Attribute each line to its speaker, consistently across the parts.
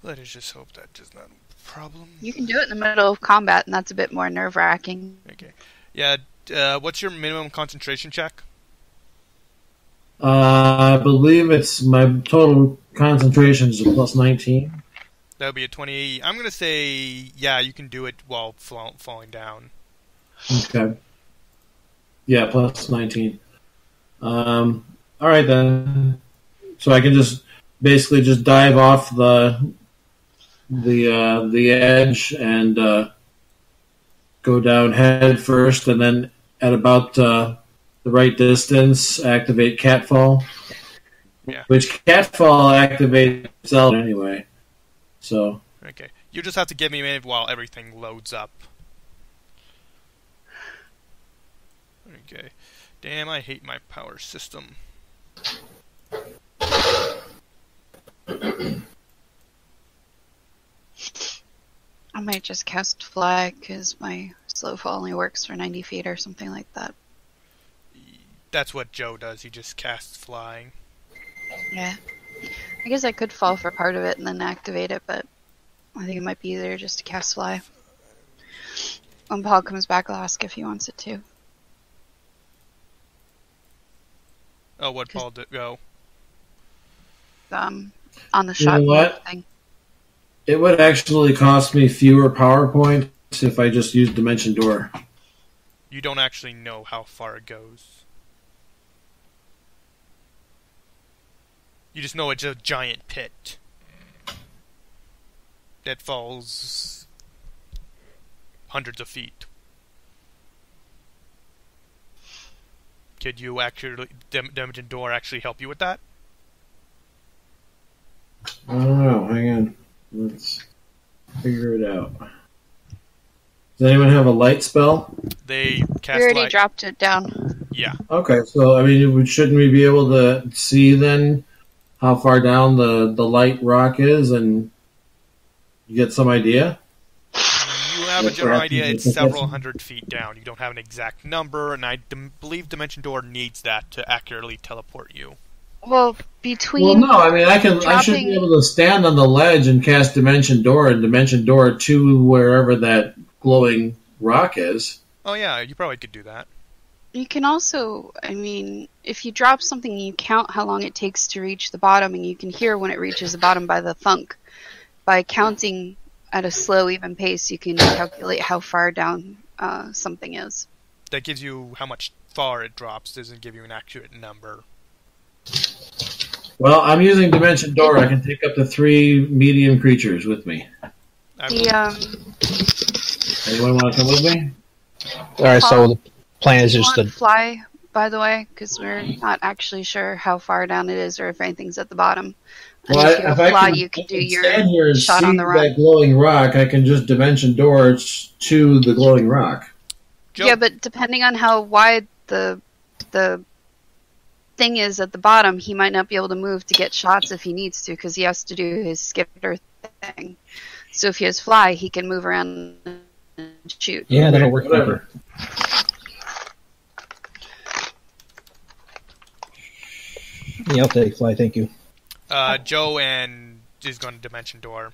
Speaker 1: Let us just hope that does not a problem.
Speaker 2: You can do it in the middle of combat, and that's a bit more nerve-wracking.
Speaker 1: Okay. Yeah, what's your minimum concentration check?
Speaker 3: I believe it's my total concentration is a plus 19.
Speaker 1: That would be a 20. I'm going to say, yeah, you can do it while falling down.
Speaker 3: Okay. Yeah, plus 19. All right then. So I can just basically just dive off the edge and go down head first, and then at about the right distance, activate Catfall.
Speaker 1: Yeah.
Speaker 3: Which Catfall activates itself anyway. So.
Speaker 1: Okay. You just have to give me a minute while everything loads up. Okay. Damn, I hate my power system.
Speaker 2: I might just cast Fly, because my slow fall only works for 90 feet or something like that.
Speaker 1: That's what Joe does. He just casts flying.
Speaker 2: Yeah. I guess I could fall for part of it and then activate it, but I think it might be easier just to cast Fly. When Paul comes back, I'll ask if he wants it too.
Speaker 1: Oh, what Paul did go?
Speaker 2: On the shot thing.
Speaker 3: It would actually cost me fewer power points if I just used Dimension Door.
Speaker 1: You don't actually know how far it goes. You just know it's a giant pit that falls hundreds of feet. Could you actually, Dimension Door actually help you with that?
Speaker 3: I don't know. Hang on. Let's figure it out. Does anyone have a light spell?
Speaker 1: They cast
Speaker 2: We already
Speaker 1: light.
Speaker 2: dropped it down.
Speaker 1: Yeah.
Speaker 3: Okay, so I mean, shouldn't we be able to see then how far down the light rock is, and you get some idea?
Speaker 1: You have a general idea. It's several hundred feet down. You don't have an exact number, and I believe Dimension Door needs that to accurately teleport you.
Speaker 2: Well, between...
Speaker 3: Well, no, I mean, I should be able to stand on the ledge and cast Dimension Door and Dimension Door to wherever that glowing rock is.
Speaker 1: Oh, yeah, you probably could do that.
Speaker 2: You can also, I mean, if you drop something, you count how long it takes to reach the bottom, and you can hear when it reaches the bottom by the thunk. By counting at a slow, even pace, you can calculate how far down something is.
Speaker 1: That gives you how much far it drops. Doesn't give you an accurate number.
Speaker 3: Well, I'm using Dimension Door. I can take up to 3 medium creatures with me.
Speaker 2: Anyone
Speaker 3: want to come with me?
Speaker 4: Alright, so the plan is just to
Speaker 2: fly, by the way, because we're not actually sure how far down it is or if anything's at the bottom. And
Speaker 3: Well,
Speaker 2: if you fly, you can do your shot on the rock.
Speaker 3: That glowing rock, I can just Dimension Door to the glowing rock.
Speaker 1: Joe.
Speaker 2: Yeah, but depending on how wide the thing is at the bottom, he might not be able to move to get shots if he needs to, because he has to do his skitter thing. So if he has fly, he can move around and shoot.
Speaker 4: Yeah, that'll work better. Yeah, I'll take fly, thank you.
Speaker 1: Joe and is going to Dimension Door.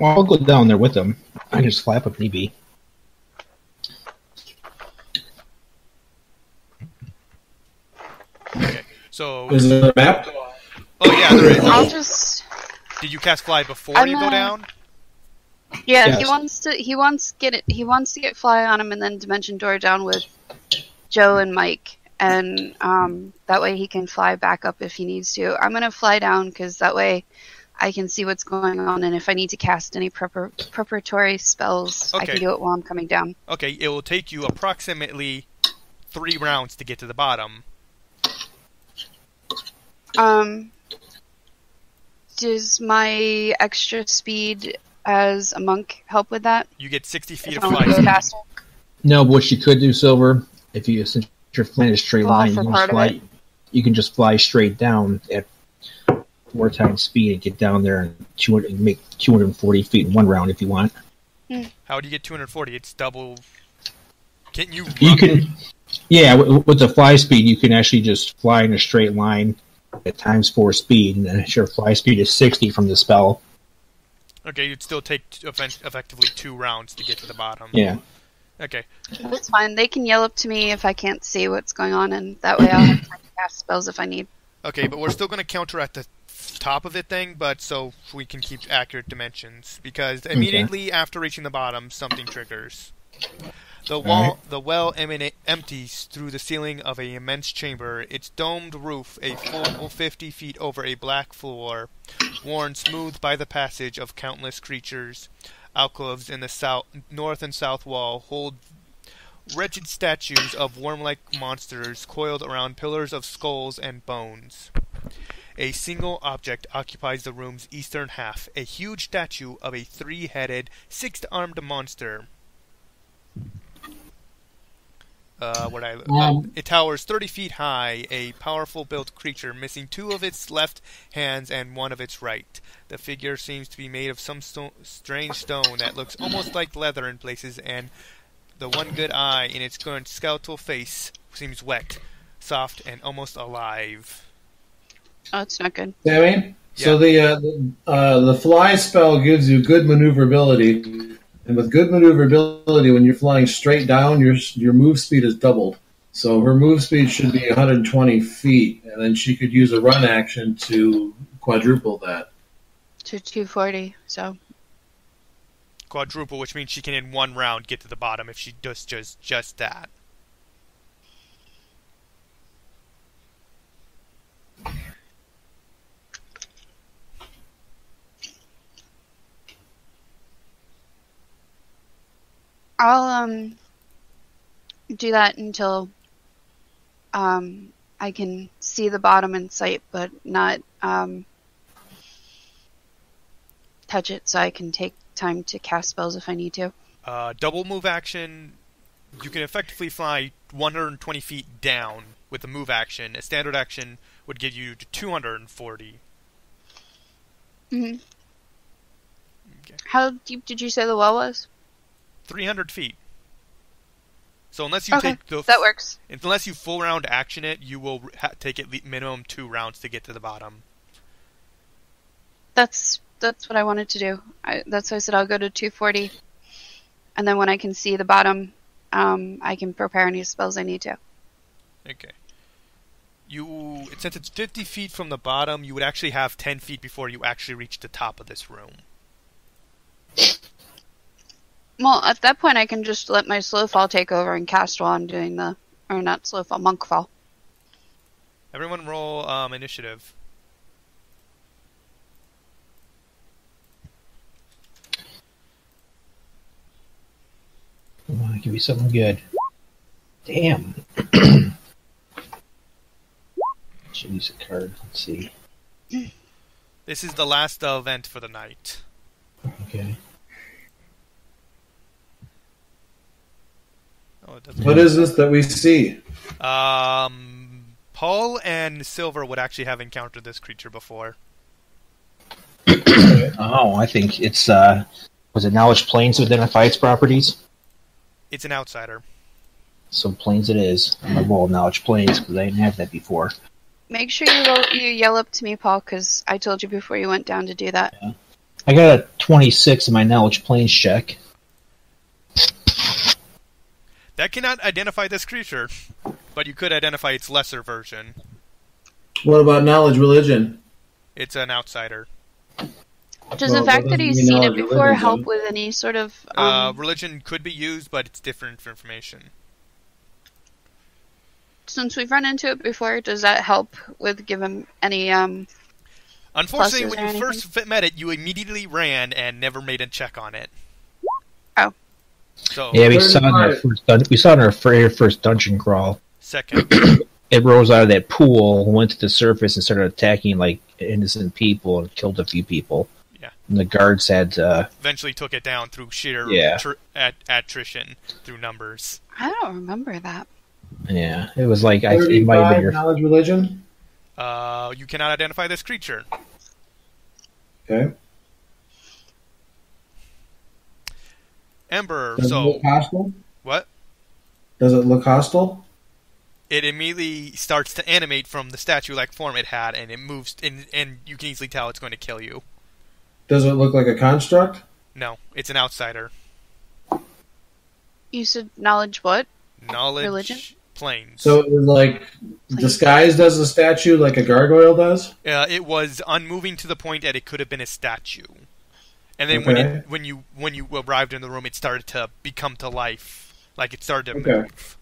Speaker 4: Well, I'll go down there with them. I can just fly up if need be.
Speaker 1: Okay, so...
Speaker 3: Is there a map?
Speaker 1: Oh, yeah, there is.
Speaker 2: I'll just...
Speaker 1: Did you cast fly before you go down?
Speaker 2: Yeah,
Speaker 4: Yes.
Speaker 2: he wants to get fly on him and then Dimension Door down with Joe and Mike, and that way he can fly back up if he needs to. I'm gonna fly down because that way I can see what's going on, and if I need to cast any preparatory spells, I can do it while I'm coming down.
Speaker 1: Okay, it will take you approximately 3 rounds to get to the bottom.
Speaker 2: Does my extra speed as a monk help with that?
Speaker 1: You get 60 feet
Speaker 2: If
Speaker 1: of
Speaker 2: I wanna
Speaker 1: flight
Speaker 2: go
Speaker 1: speed.
Speaker 2: faster?
Speaker 4: No, but what you could do, Silver, if you since you're flying a straight line,
Speaker 2: for
Speaker 4: you can,
Speaker 2: part of
Speaker 4: fly, you can just fly straight down at 4 times speed and get down there and make 240 feet in 1 round if you want.
Speaker 1: How do you get 240? It's double. Can you?
Speaker 4: You can, yeah, with the fly speed, you can actually just fly in a straight line at times 4 speed, and then sure fly speed is 60 from the spell.
Speaker 1: Okay, you'd still take effectively 2 rounds to get to the bottom.
Speaker 4: Yeah.
Speaker 1: Okay.
Speaker 2: That's fine. They can yell up to me if I can't see what's going on, and that way I'll have time to cast spells if I need.
Speaker 1: Okay, but we're still going to counter at the top of it thing, but so we can keep accurate dimensions, because immediately after reaching the bottom, something triggers. The well empties through the ceiling of an immense chamber, its domed roof a full 50 feet over a black floor, worn smooth by the passage of countless creatures. Alcoves in the north and south wall hold wretched statues of worm-like monsters coiled around pillars of skulls and bones. A single object occupies the room's eastern half, a huge statue of a 3-headed, 6-armed monster. It towers 30 feet high, a powerful built creature missing 2 of its left hands and 1 of its right. The figure seems to be made of some strange stone that looks almost like leather in places, and the one good eye in its current skeletal face seems wet, soft, and almost alive.
Speaker 2: Oh, it's not good.
Speaker 3: Sammy?
Speaker 1: Yeah.
Speaker 3: So the fly spell gives you good maneuverability. And with good maneuverability, when you're flying straight down, your move speed is doubled. So her move speed should be 120 feet, and then she could use a run action to quadruple that.
Speaker 2: To 240, so.
Speaker 1: Quadruple, which means she can in 1 round get to the bottom if she does just that.
Speaker 2: I'll do that until I can see the bottom in sight, but not touch it, so I can take time to cast spells if I need to.
Speaker 1: Double move action, you can effectively fly 120 feet down with a move action. A standard action would get you to 240.
Speaker 2: Mm-hmm.
Speaker 1: Okay.
Speaker 2: How deep did you say the well was?
Speaker 1: 300 feet. So unless you take
Speaker 2: that works.
Speaker 1: Unless you full round action it, you will take at least minimum 2 rounds to get to the bottom.
Speaker 2: That's what I wanted to do. That's why I said I'll go to 240, and then when I can see the bottom, I can prepare any spells I need to.
Speaker 1: Okay. Since it's 50 feet from the bottom, you would actually have 10 feet before you actually reach the top of this room.
Speaker 2: Well, at that point, I can just let my slow fall take over and cast while I'm doing or not slow fall, monk fall.
Speaker 1: Everyone roll initiative.
Speaker 4: Come on, give me something good. Damn. Choose a card. Let's see.
Speaker 1: This is the last event for the night.
Speaker 4: Okay.
Speaker 1: Oh, it doesn't.
Speaker 3: What is this that we see?
Speaker 1: Paul and Silver would actually have encountered this creature before.
Speaker 4: Oh, I think it's was it Knowledge Planes to identify its properties?
Speaker 1: It's an outsider.
Speaker 4: So Planes it is. I'm gonna roll Knowledge Planes because I didn't have that before.
Speaker 2: Make sure you yell up to me, Paul, because I told you before you went down to do that.
Speaker 4: Yeah. I got a 26 in my Knowledge Planes check.
Speaker 1: That cannot identify this creature, but you could identify its lesser version.
Speaker 3: What about knowledge religion?
Speaker 1: It's an outsider.
Speaker 2: Does the fact that he's seen it before help with any sort of...
Speaker 1: religion could be used, but it's different information.
Speaker 2: Since we've run into it before, does that help with giving any...
Speaker 1: Unfortunately, when you
Speaker 2: anything?
Speaker 1: first met it, you immediately ran and never made a check on it.
Speaker 2: Oh.
Speaker 1: So,
Speaker 4: Yeah, we saw it in our very first dungeon crawl.
Speaker 1: Second.
Speaker 4: It rose out of that pool, went to the surface, and started attacking like innocent people and killed a few people.
Speaker 1: Yeah.
Speaker 4: And the guards had
Speaker 1: Eventually took it down through sheer attrition, through numbers.
Speaker 2: I don't remember that.
Speaker 4: Yeah, it was like it might have been your
Speaker 3: knowledge religion.
Speaker 1: You cannot identify this creature.
Speaker 3: Okay.
Speaker 1: Ember.
Speaker 3: Does it look hostile?
Speaker 1: What?
Speaker 3: Does it look hostile?
Speaker 1: it immediately starts to animate from the statue-like form it had, and it moves, and you can easily tell it's going to kill you.
Speaker 3: Does it look like a construct?
Speaker 1: No, it's an outsider.
Speaker 2: You said knowledge what?
Speaker 1: Knowledge
Speaker 2: Religion?
Speaker 1: planes.
Speaker 3: So it was like disguised as a statue, like a gargoyle does?
Speaker 1: It was unmoving to the point that it could have been a statue. And then
Speaker 3: Okay.
Speaker 1: when you arrived in the room, it started to become to life. Like it started to
Speaker 3: Okay.
Speaker 1: move.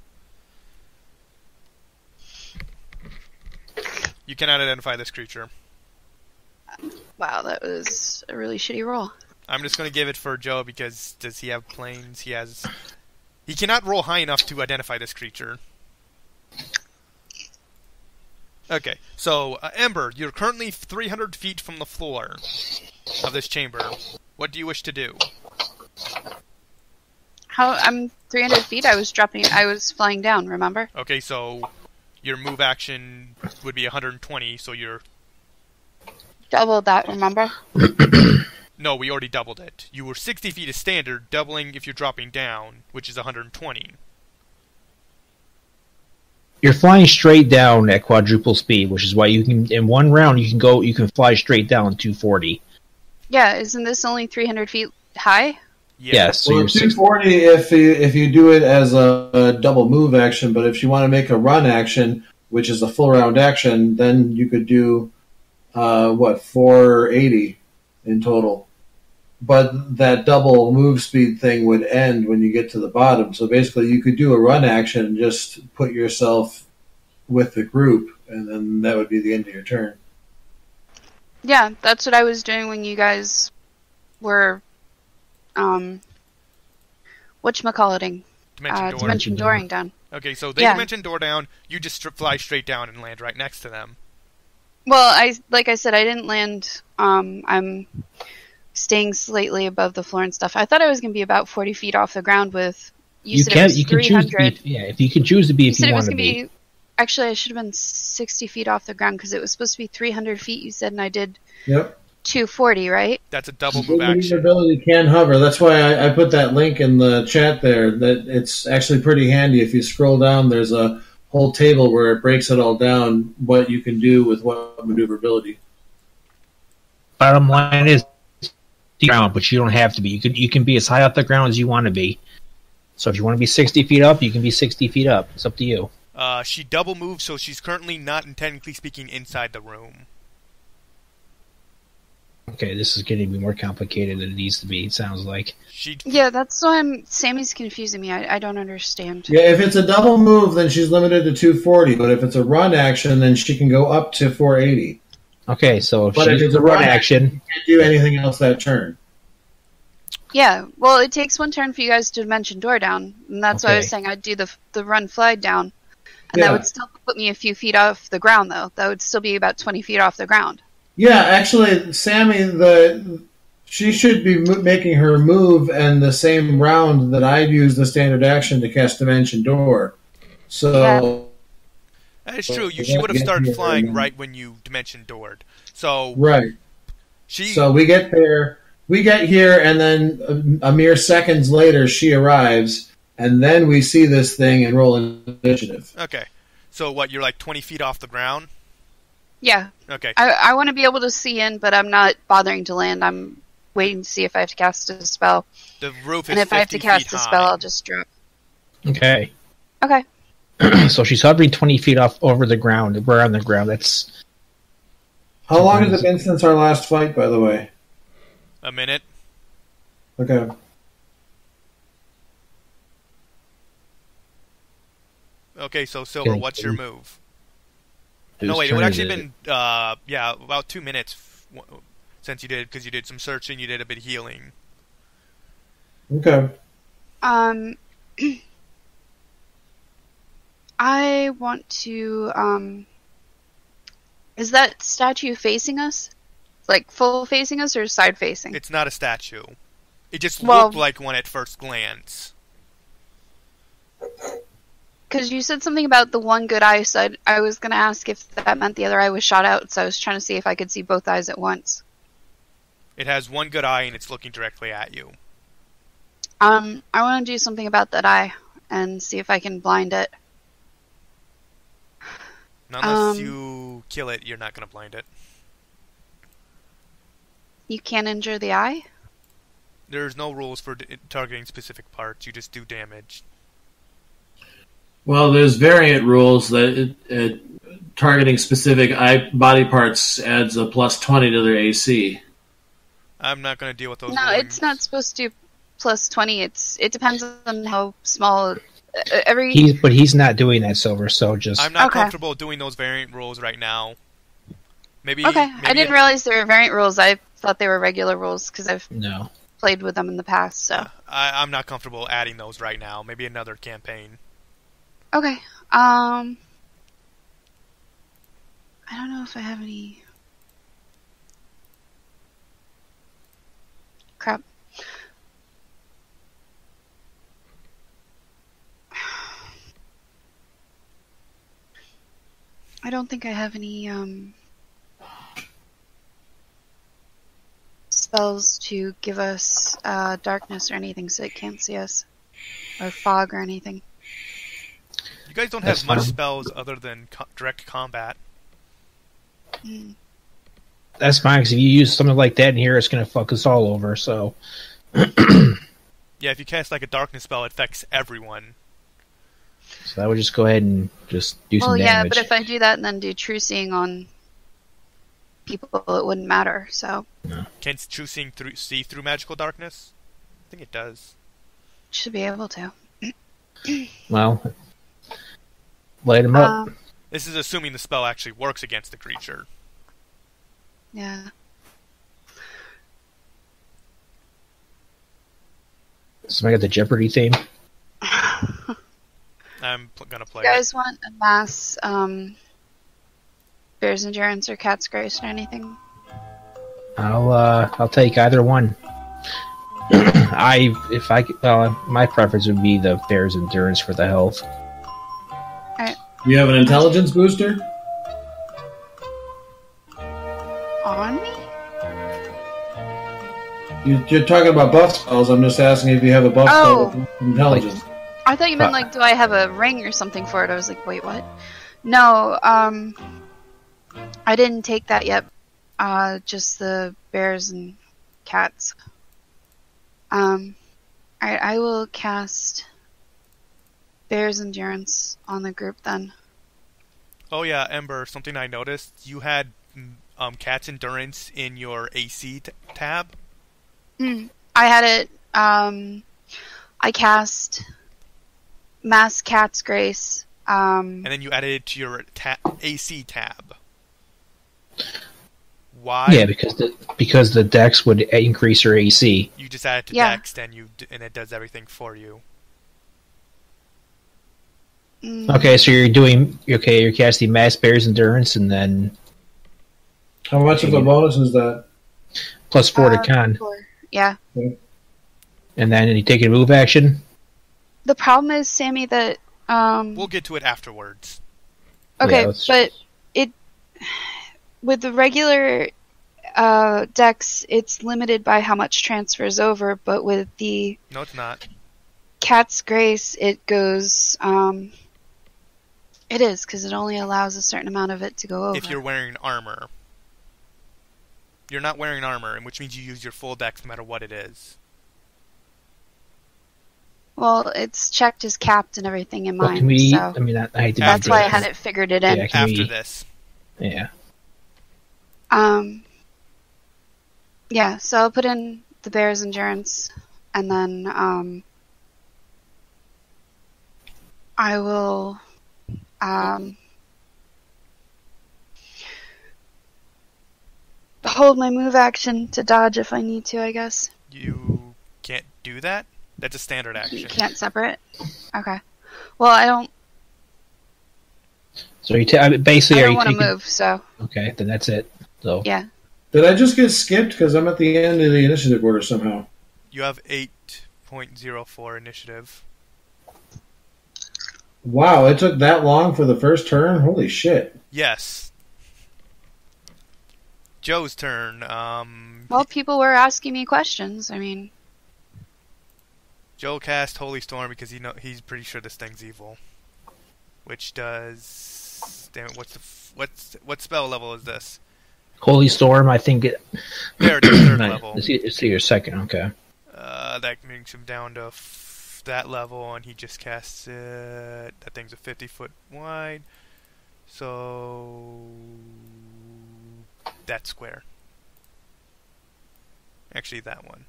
Speaker 1: You cannot identify this creature.
Speaker 2: Wow, that was a really shitty roll.
Speaker 1: I'm just going to give it for Joe because does he have planes? He cannot roll high enough to identify this creature. Okay, so Ember, you're currently 300 feet from the floor of this chamber. What do you wish to do?
Speaker 2: I'm 300 feet. I was flying down. Remember?
Speaker 1: Okay, so your move action would be 120, so you're...
Speaker 2: Double that. Remember?
Speaker 1: No, we already doubled it. You were 60 feet as standard, doubling if you're dropping down, which is 120.
Speaker 4: You're flying straight down at quadruple speed, which is why you can, in one round, you can fly straight down 240.
Speaker 2: Yeah. Isn't this only 300 feet high?
Speaker 1: Yeah.
Speaker 4: Yes, so
Speaker 3: Well,
Speaker 4: you're
Speaker 3: 240 if you do it as a double move action, but if you want to make a run action, which is a full round action, then you could do 480 in total. But that double move speed thing would end when you get to the bottom. So basically, you could do a run action and just put yourself with the group, and then that would be the end of your turn.
Speaker 2: Yeah, that's what I was doing when you guys were, whatchamacalliting? Dimension dooring down.
Speaker 1: Okay, so they dimension door down, you just fly straight down and land right next to them.
Speaker 2: Well, like I said, I didn't land. I'm staying slightly above the floor and stuff. I thought I was going to be about 40 feet off the ground with... You said it was 300.
Speaker 4: If you can choose to be,
Speaker 2: You
Speaker 4: if
Speaker 2: said
Speaker 4: you
Speaker 2: it
Speaker 4: want
Speaker 2: was
Speaker 4: to
Speaker 2: going to
Speaker 4: be.
Speaker 2: be... Actually, I should have been 60 feet off the ground because it was supposed to be 300 feet, you said, and I did
Speaker 3: Yep.
Speaker 2: 240, right?
Speaker 1: That's a double move
Speaker 3: Good
Speaker 1: action.
Speaker 3: maneuverability can hover. That's why I put that link in the chat there. That it's actually pretty handy. If you scroll down, there's a whole table where it breaks it all down, what you can do with what maneuverability.
Speaker 4: Bottom line is ground, but you don't have to be. You can be as high off the ground as you want to be. So if you want to be 60 feet up, you can be 60 feet up. It's up to you.
Speaker 1: She double moves, so she's currently not, technically speaking, inside the room.
Speaker 4: Okay, this is getting to be more complicated than it needs to be, it sounds like.
Speaker 2: Yeah, that's why Sammy's confusing me. I don't understand.
Speaker 3: Yeah, if it's a double move, then she's limited to 240. But if it's a run action, then she can go up to 480.
Speaker 4: Okay, so if
Speaker 3: But if
Speaker 4: she's
Speaker 3: it's
Speaker 4: a run action,
Speaker 3: you can't do anything else that turn.
Speaker 2: Yeah, well, it takes one turn for you guys to dimension door down, and that's why I was saying I'd do the run fly down, and that would still put me a few feet off the ground, though. That would still be about 20 feet off the ground.
Speaker 3: Yeah, actually, Sammy, she should be making her move and the same round that I'd use the standard action to cast Dimension Door. So
Speaker 1: that is true. She would have started flying right when you dimension doored. So
Speaker 3: right. So we get there. We get here, and then a mere seconds later, she arrives, and then we see this thing and roll initiative.
Speaker 1: Okay. So what, you're like 20 feet off the ground?
Speaker 2: Yeah.
Speaker 1: Okay.
Speaker 2: I want to be able to see in, but I'm not bothering to land. I'm waiting to see if I have to cast a spell.
Speaker 1: The roof is
Speaker 2: and if I have to cast a spell, I'll just drop.
Speaker 4: Okay.
Speaker 2: Okay.
Speaker 4: So she's hovering 20 feet off over the ground. We're on the ground. That's...
Speaker 3: How long has it been since our last fight, by the way?
Speaker 1: A minute.
Speaker 3: Okay.
Speaker 1: Okay, so Silver, what's your move?
Speaker 4: Whose
Speaker 1: No, wait, it
Speaker 4: turn
Speaker 1: would
Speaker 4: is
Speaker 1: actually
Speaker 4: it?
Speaker 1: been, about 2 minutes since you did, because you did some searching, you did a bit of healing.
Speaker 3: Okay.
Speaker 2: I want to, is that statue facing us? Like, full facing us or side facing?
Speaker 1: It's not a statue. It just looked like one at first glance.
Speaker 2: Because you said something about the one good eye, so I was going to ask if that meant the other eye was shot out, so I was trying to see if I could see both eyes at once.
Speaker 1: It has one good eye, and it's looking directly at you.
Speaker 2: I want to do something about that eye, and see if I can blind it.
Speaker 1: Unless you kill it, you're not going to blind it.
Speaker 2: You can't injure the eye?
Speaker 1: There's no rules for targeting specific parts. You just do damage.
Speaker 3: Well, there's variant rules that targeting specific body parts adds a plus 20 to their AC.
Speaker 1: I'm not going to deal with those.
Speaker 2: No,
Speaker 1: rulings.
Speaker 2: it's not supposed to plus 20. It depends on how small
Speaker 4: But he's not doing that, Silver. So just
Speaker 1: I'm not comfortable doing those variant rules right now. Maybe.
Speaker 2: Okay, I didn't realize there were variant rules. I thought they were regular rules because I've played with them in the past. So
Speaker 1: I'm not comfortable adding those right now. Maybe another campaign.
Speaker 2: Okay. I don't know if I have any. Crap. I don't think I have any spells to give us darkness or anything so it can't see us. Or fog or anything.
Speaker 1: You guys don't have much spells other than direct combat.
Speaker 4: That's fine, because if you use something like that in here, it's going to fuck us all over, so...
Speaker 1: Yeah, if you cast like a darkness spell, it affects everyone.
Speaker 4: So I would just go ahead and just do some damage.
Speaker 2: Well, yeah, but if I do that and then do true seeing on people, it wouldn't matter, so...
Speaker 4: No.
Speaker 1: Can true seeing see through magical darkness? I think it does.
Speaker 2: Should be able to.
Speaker 4: Well... Light him up.
Speaker 1: This is assuming the spell actually works against the creature.
Speaker 2: Yeah.
Speaker 4: Somebody got the Jeopardy theme?
Speaker 1: I'm gonna play
Speaker 2: You guys want a mass Bear's Endurance or Cat's Grace or anything?
Speaker 4: I'll take either one. My preference would be the Bear's Endurance for the health.
Speaker 3: You have an intelligence booster?
Speaker 2: On me?
Speaker 3: You're talking about buff spells. I'm just asking if you have a buff spell with intelligence.
Speaker 2: I thought you meant like, do I have a ring or something for it? I was like, wait, what? No, I didn't take that yet. Just the bears and cats. Alright, I will cast Bear's Endurance on the group then.
Speaker 1: Oh yeah, Ember, something I noticed. You had Cat's Endurance in your AC tab.
Speaker 2: I had it, I cast Mass Cat's Grace.
Speaker 1: And then you added it to your AC tab. Why?
Speaker 4: Yeah, because the dex would increase your AC.
Speaker 1: You just add it to dex, and it does everything for you.
Speaker 4: Okay, so you're casting Mass Bear's Endurance, and then...
Speaker 3: How much of a bonus is that?
Speaker 4: Plus 4 to con.
Speaker 2: 4. Yeah.
Speaker 3: Okay.
Speaker 4: And then you take a move action?
Speaker 2: The problem is, Sammy, that...
Speaker 1: We'll get to it afterwards.
Speaker 2: Okay,
Speaker 4: Yeah,
Speaker 2: but it... With the regular dex, it's limited by how much transfers over, but with the...
Speaker 1: No, it's not.
Speaker 2: Cat's Grace, it goes... It is, because it only allows a certain amount of it to go over.
Speaker 1: If you're wearing armor. You're not wearing armor, which means you use your full dex no matter what it is.
Speaker 2: Well, it's checked as capped and everything in mine,
Speaker 4: I hate to
Speaker 2: that's why I had it figured it in.
Speaker 4: Yeah,
Speaker 1: after this.
Speaker 4: Yeah.
Speaker 2: Yeah, so I'll put in the Bear's Endurance, and then, I will, hold my move action to dodge if I need to, I guess.
Speaker 1: You can't do that? That's a standard action.
Speaker 2: You can't separate? Okay. Well, I don't...
Speaker 4: So basically,
Speaker 2: I don't want to move, so...
Speaker 4: Okay, then that's it. So
Speaker 2: yeah.
Speaker 3: Did I just get skipped? Because I'm at the end of the initiative order somehow.
Speaker 1: You have 8.04 initiative.
Speaker 3: Wow, it took that long for the first turn? Holy shit.
Speaker 1: Yes. Joe's turn.
Speaker 2: Well, people were asking me questions. I mean...
Speaker 1: Joe cast Holy Storm because he's pretty sure this thing's evil. Which does Damn it, what spell level is this?
Speaker 4: Holy Storm, I think it.
Speaker 1: There it is, third level.
Speaker 4: It's your second, okay.
Speaker 1: That brings him down to that level, and he just casts it. That thing's a 50-foot wide. So that square. Actually, that one.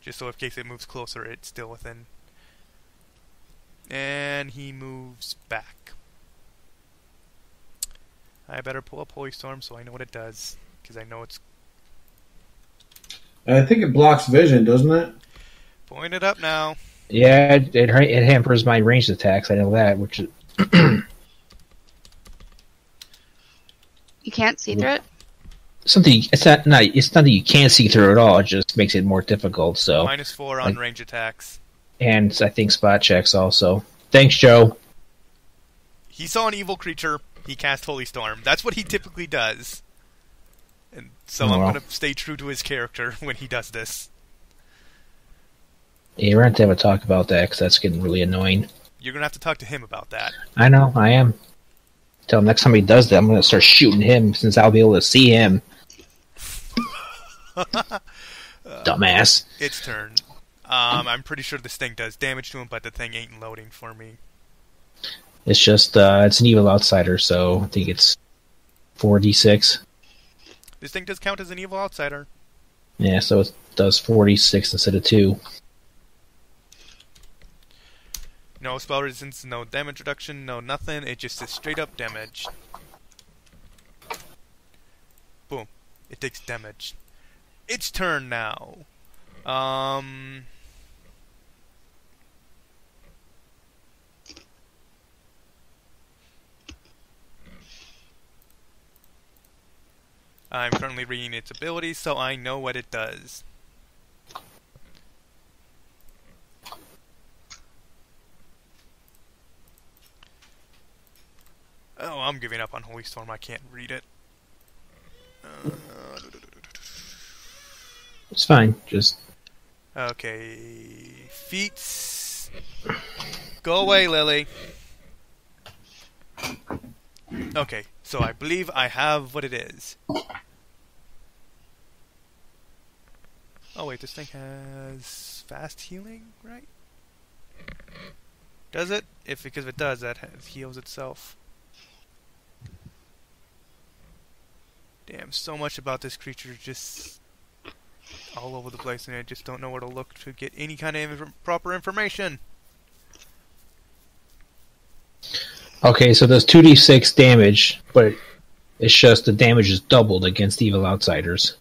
Speaker 1: Just so in case it moves closer, it's still within. And he moves back. I better pull up Holy Storm so I know what it does, because I know it's...
Speaker 3: I think it blocks vision, doesn't it?
Speaker 1: Point it up now.
Speaker 4: Yeah, it hampers my ranged attacks, I know that, which is...
Speaker 2: You can't see through it?
Speaker 4: It's not that you can't see through it at all, it just makes it more difficult, so...
Speaker 1: -4 on range attacks.
Speaker 4: And I think spot checks also. Thanks, Joe.
Speaker 1: He saw an evil creature, he cast Holy Storm. That's what he typically does. And so I'm going to stay true to his character when he does this.
Speaker 4: Yeah, we're going to have a talk about that, because that's getting really annoying.
Speaker 1: You're going to have to talk to him about that.
Speaker 4: I know, I am. Till next time he does that, I'm going to start shooting him, since I'll be able to see him. Dumbass.
Speaker 1: Its turn. I'm pretty sure this thing does damage to him, but the thing ain't loading for me.
Speaker 4: It's just, it's an evil outsider, so I think it's 4d6.
Speaker 1: This thing does count as an evil outsider.
Speaker 4: Yeah, so it does 4d6 instead of 2.
Speaker 1: No spell resistance, no damage reduction, no nothing. It just is straight up damage. Boom. It takes damage. Its turn now. I'm currently reading its abilities, so I know what it does. Oh, I'm giving up on Holy Storm. I can't read it.
Speaker 4: It's fine, just...
Speaker 1: Okay. Feats. Go away, Lily. Okay, so I believe I have what it is. Oh wait, this thing has fast healing, right? Does it? Because if it does, that heals itself. Damn, so much about this creature just all over the place, and I just don't know where to look to get any kind of proper information.
Speaker 4: Okay, so it does 2d6 damage, but it's just the damage is doubled against evil outsiders.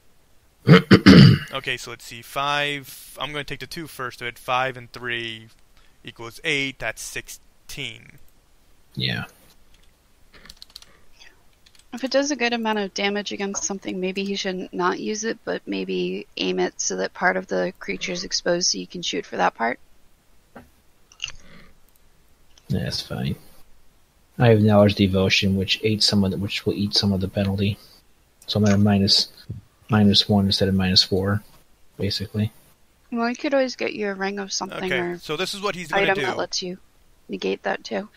Speaker 1: Okay, so let's see. 5. I'm going to take the 2 first. So 5 and 3 equals 8. That's 16.
Speaker 4: Yeah.
Speaker 2: If it does a good amount of damage against something, maybe he should not use it, but maybe aim it so that part of the creature is exposed so you can shoot for that part.
Speaker 4: That's fine. I have knowledge devotion, which will eat some of the penalty. So I'm at a minus 1 instead of -4, basically.
Speaker 2: Well, I could always get you a ring of something or
Speaker 1: so this is what he's going to
Speaker 2: item
Speaker 1: do.
Speaker 2: that lets you negate that too.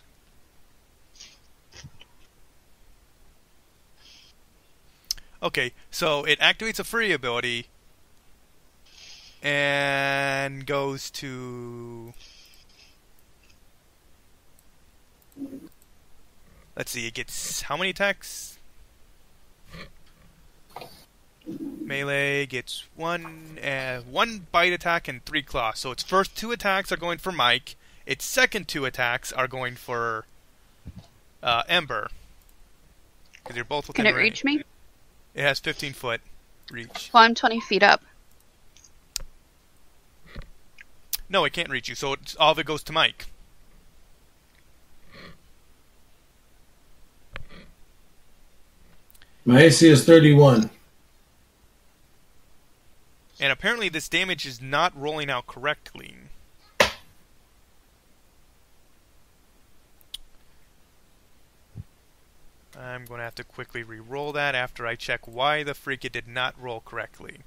Speaker 1: Okay, so it activates a free ability and goes to... Let's see, it gets how many attacks? Melee gets one bite attack and 3 claws. So its first 2 attacks are going for Mike. Its second 2 attacks are going for Ember. Because they're both within
Speaker 2: Can it
Speaker 1: range.
Speaker 2: reach me?
Speaker 1: It has 15-foot reach.
Speaker 2: Well, I'm 20 feet up.
Speaker 1: No, it can't reach you, so all of it goes to Mike.
Speaker 3: My AC is 31.
Speaker 1: And apparently this damage is not rolling out correctly. I'm going to have to quickly re-roll that after I check why the freak it did not roll correctly.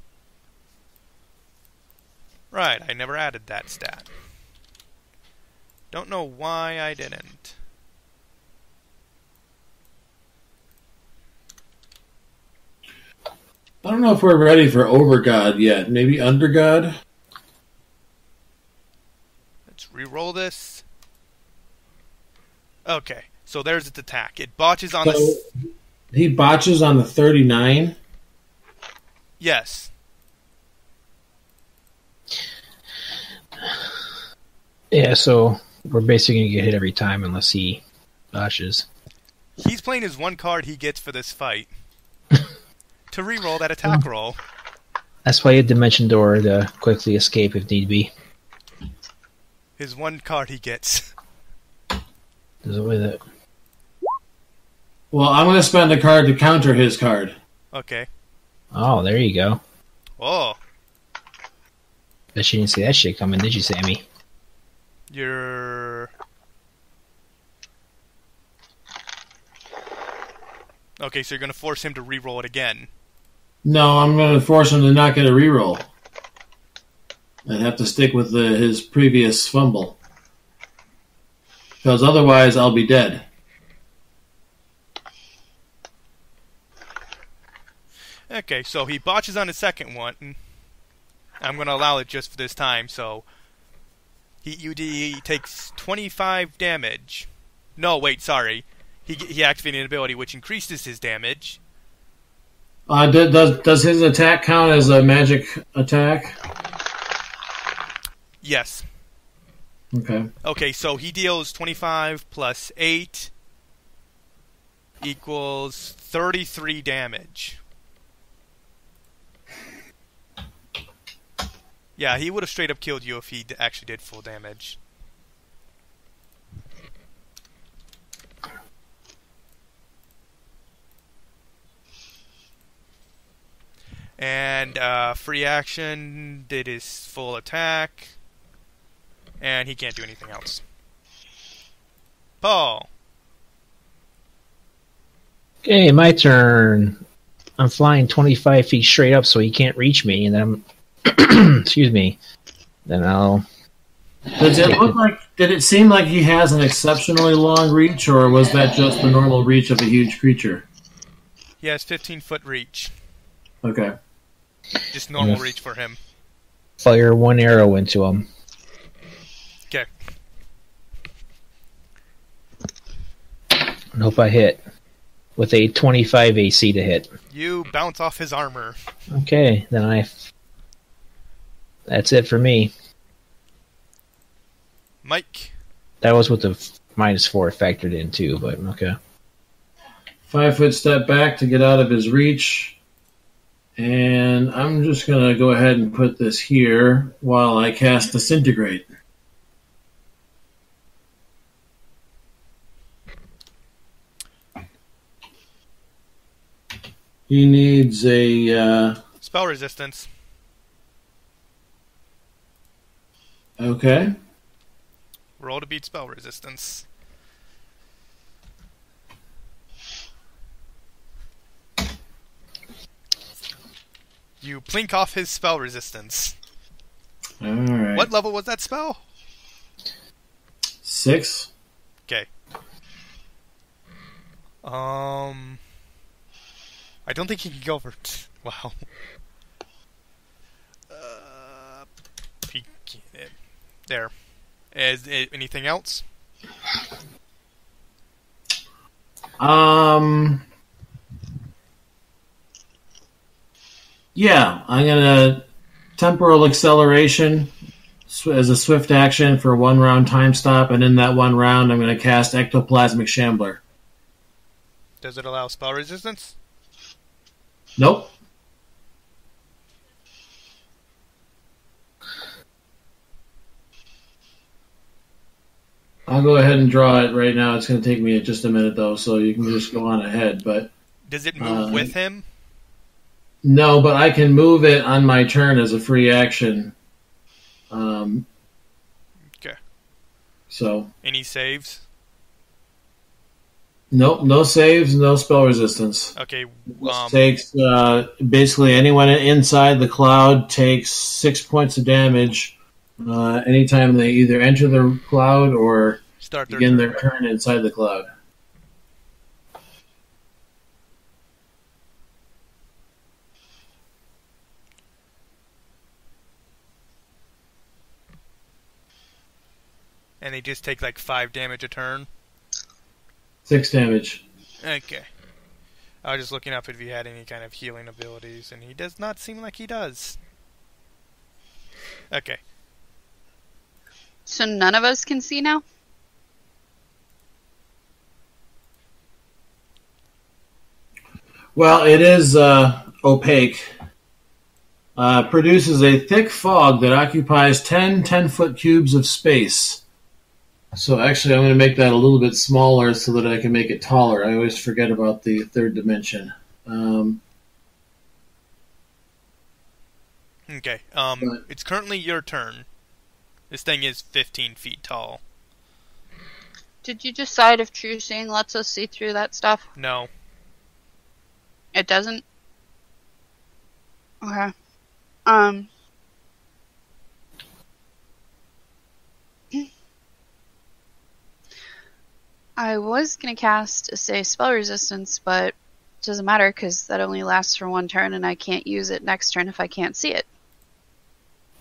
Speaker 1: Right, I never added that stat. Don't know why I didn't.
Speaker 3: I don't know if we're ready for Overgod yet. Maybe Undergod?
Speaker 1: Let's re-roll this. Okay, so there's its attack. It botches on the...
Speaker 3: He botches on the 39?
Speaker 1: Yes.
Speaker 4: Yeah, so we're basically going to get hit every time unless he botches.
Speaker 1: He's playing his one card he gets for this fight. To re-roll that attack roll.
Speaker 4: That's why you had Dimension Door to quickly escape if need be.
Speaker 1: His one card he gets.
Speaker 4: There's a way that...
Speaker 3: Well, I'm going to spend a card to counter his card.
Speaker 1: Okay.
Speaker 4: Oh, there you go.
Speaker 1: Oh.
Speaker 4: Bet you didn't see that shit coming, did you, Sammy?
Speaker 1: You're... Okay, so you're going to force him to re-roll it again.
Speaker 3: No, I'm going to force him to not get a reroll. And have to stick with his previous fumble. Because otherwise I'll be dead.
Speaker 1: Okay, so he botches on his second one. I'm going to allow it just for this time, so... He takes 25 damage. No, wait, sorry. He activated an ability which increases his damage.
Speaker 3: Does his attack count as a magic attack?
Speaker 1: Yes.
Speaker 3: Okay.
Speaker 1: Okay, so he deals 25 plus 8 equals 33 damage. Yeah, he would have straight up killed you if he actually did full damage. And free action did his full attack. And he can't do anything else. Paul.
Speaker 4: Okay, my turn. I'm flying 25 feet straight up so he can't reach me, and then I'm... excuse me. Then I'll...
Speaker 3: Does it look like... Did it seem like he has an exceptionally long reach, or was that just the normal reach of a huge creature?
Speaker 1: He has 15-foot reach.
Speaker 3: Okay.
Speaker 1: Just normal reach for him.
Speaker 4: Fire one arrow into him.
Speaker 1: Okay.
Speaker 4: And hope I hit. With a 25 AC to hit.
Speaker 1: You bounce off his armor.
Speaker 4: Okay, then that's it for me.
Speaker 1: Mike.
Speaker 4: That was with the -4 factored in too, but okay.
Speaker 3: 5-foot step back to get out of his reach. And I'm just going to go ahead and put this here while I cast Disintegrate. He needs a...
Speaker 1: Spell resistance.
Speaker 3: Okay.
Speaker 1: Roll to beat spell resistance. You plink off his spell resistance.
Speaker 3: Alright.
Speaker 1: What level was that spell?
Speaker 3: 6.
Speaker 1: Okay. I don't think he can go over... Wow. He can't... There. Is anything else?
Speaker 3: Yeah, I'm going to temporal acceleration as a swift action for 1 round time stop, and in that 1 round I'm going to cast Ectoplasmic Shambler.
Speaker 1: Does it allow spell resistance?
Speaker 3: Nope. I'll go ahead and draw it right now. It's going to take me just a minute, though, so you can just go on ahead. But
Speaker 1: does it move with him?
Speaker 3: No, but I can move it on my turn as a free action.
Speaker 1: Okay.
Speaker 3: So.
Speaker 1: Any saves?
Speaker 3: Nope, no saves, no spell resistance.
Speaker 1: Okay.
Speaker 3: Takes basically anyone inside the cloud takes 6 points of damage anytime they either enter the cloud or begin their turn inside the cloud.
Speaker 1: And they just take like 5 damage a turn?
Speaker 3: 6 damage.
Speaker 1: Okay. I was just looking up if he had any kind of healing abilities, and he does not seem like he does. Okay.
Speaker 2: So none of us can see now?
Speaker 3: Well, it is opaque. Produces a thick fog that occupies 10 10-foot cubes of space. So actually, I'm going to make that a little bit smaller so that I can make it taller. I always forget about the third dimension.
Speaker 1: Okay. It's currently your turn. This thing is 15 feet tall.
Speaker 2: Did you decide if True Seeing lets us see through that stuff?
Speaker 1: No.
Speaker 2: It doesn't? Okay. I was going to cast say spell resistance, but it doesn't matter because that only lasts for 1 turn and I can't use it next turn if I can't see it.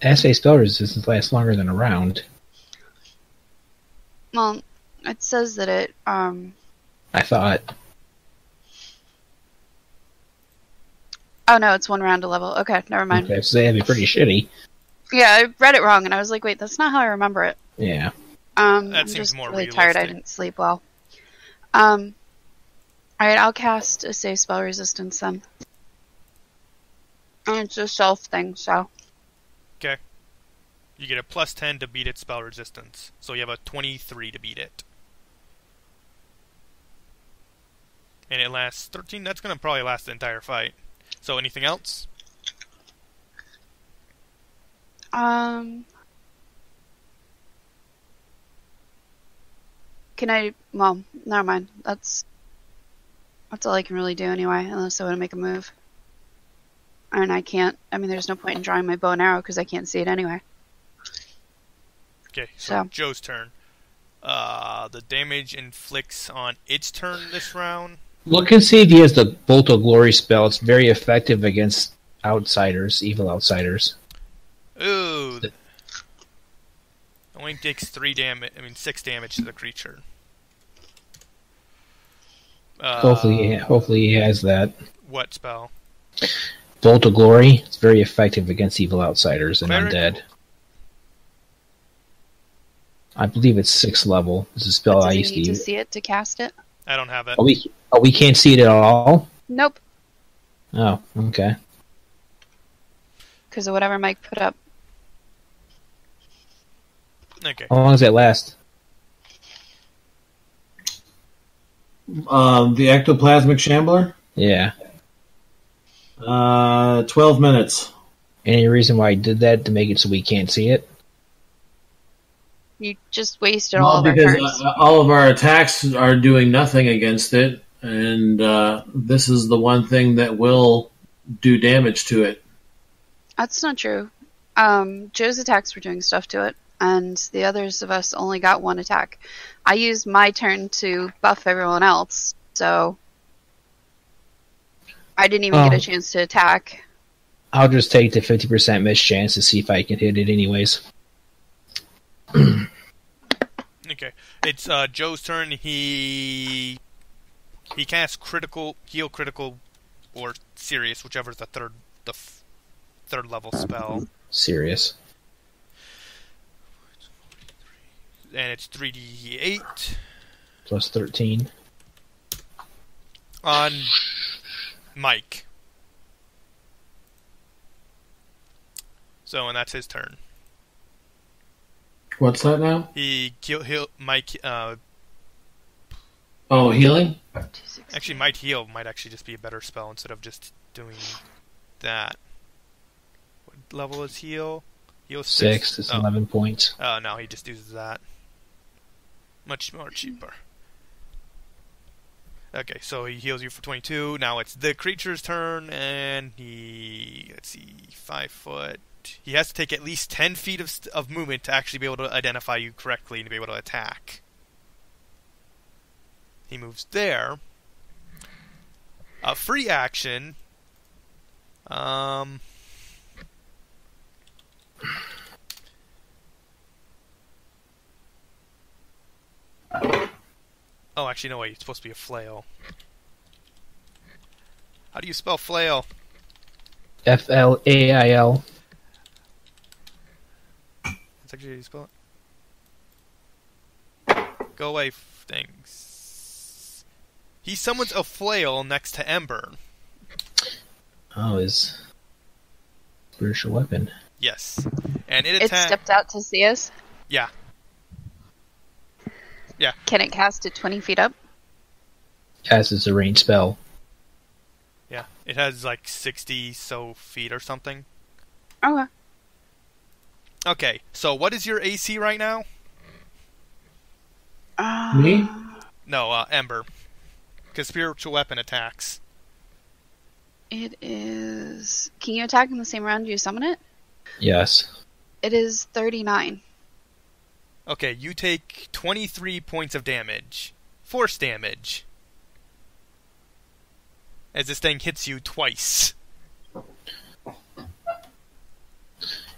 Speaker 4: Assay spell resistance lasts longer than a round.
Speaker 2: Well, it says that it,
Speaker 4: I thought.
Speaker 2: Oh no, it's 1 round a level. Okay, never mind.
Speaker 4: Okay, so that'd be pretty shitty.
Speaker 2: Yeah, I read it wrong and I was like, wait, that's not how I remember it.
Speaker 4: Yeah.
Speaker 1: That
Speaker 2: I'm
Speaker 1: seems
Speaker 2: just
Speaker 1: more
Speaker 2: really
Speaker 1: realistic.
Speaker 2: tired. I didn't sleep well. Alright, I'll cast a save spell resistance then. And it's a self thing, so.
Speaker 1: Okay. You get a plus 10 to beat its spell resistance. So you have a 23 to beat it. And it lasts 13. That's going to probably last the entire fight. So anything else?
Speaker 2: Can I... Well, never mind. That's all I can really do anyway, unless I want to make a move. And I can't... I mean, there's no point in drawing my bow and arrow because I can't see it anyway.
Speaker 1: Okay, so
Speaker 2: So.
Speaker 1: Joe's turn. The damage inflicts on its turn this round.
Speaker 4: Look and see if he has the Bolt of Glory spell. It's very effective against outsiders, evil outsiders.
Speaker 1: Ooh. Only takes 6 damage to the creature.
Speaker 4: Hopefully he has that.
Speaker 1: What spell?
Speaker 4: Bolt of Glory. It's very effective against evil outsiders and
Speaker 1: Cleric?
Speaker 4: undead. I believe it's 6th level. It's a spell
Speaker 2: But
Speaker 4: I
Speaker 2: does he
Speaker 4: used to
Speaker 2: need to
Speaker 4: use.
Speaker 2: see it to cast it?
Speaker 1: I don't have it.
Speaker 4: We can't see it at all?
Speaker 2: Nope.
Speaker 4: Oh, okay.
Speaker 2: Because of whatever Mike put up.
Speaker 1: Okay.
Speaker 4: How long does that last?
Speaker 3: The ectoplasmic shambler?
Speaker 4: Yeah.
Speaker 3: 12 minutes.
Speaker 4: Any reason why I did that to make it so we can't see it?
Speaker 2: You just wasted all of our
Speaker 3: because
Speaker 2: turns.
Speaker 3: all of our attacks are doing nothing against it, and this is the one thing that will do damage to it.
Speaker 2: That's not true. Joe's attacks were doing stuff to it, and the others of us only got 1 attack. I used my turn to buff everyone else, so I didn't even get a chance to attack.
Speaker 4: I'll just take the 50% miss chance to see if I can hit it anyways.
Speaker 1: Okay. It's Joe's turn. He casts heal critical, or serious, whichever is the third level spell.
Speaker 4: Serious.
Speaker 1: And it's 3d8
Speaker 4: Plus 13.
Speaker 1: on Mike. So, and that's his turn.
Speaker 3: What's that now?
Speaker 1: Mike.
Speaker 3: Oh, healing?
Speaker 1: Actually, might heal might actually just be a better spell instead of just doing that. What level is heal? Heal
Speaker 4: 6 is 11 points.
Speaker 1: Oh no, he just uses that. Much more cheaper. Okay, so he heals you for 22. Now it's the creature's turn, and let's see, 5 foot. He has to take at least 10 feet of movement to actually be able to identify you correctly and to be able to attack. He moves there. A free action. Actually, no, wait. It's supposed to be a flail. How do you spell flail?
Speaker 4: Flail.
Speaker 1: That's actually how you spell it. Go away, things. He summons a flail next to Ember.
Speaker 4: Oh, his spiritual weapon.
Speaker 1: Yes. And it
Speaker 2: It
Speaker 1: attacks...
Speaker 2: stepped out to see us.
Speaker 1: Yeah. Yeah.
Speaker 2: Can it cast it 20 feet up?
Speaker 4: As is a ranged spell.
Speaker 1: Yeah. It has like 60 so feet or something.
Speaker 2: Okay.
Speaker 1: Okay, so what is your AC right now?
Speaker 3: Me?
Speaker 1: No, Ember. Because spiritual weapon attacks.
Speaker 2: It is... Can you attack in the same round you summon it?
Speaker 4: Yes.
Speaker 2: It is 39.
Speaker 1: Okay, you take 23 points of damage. Force damage. As this thing hits you twice.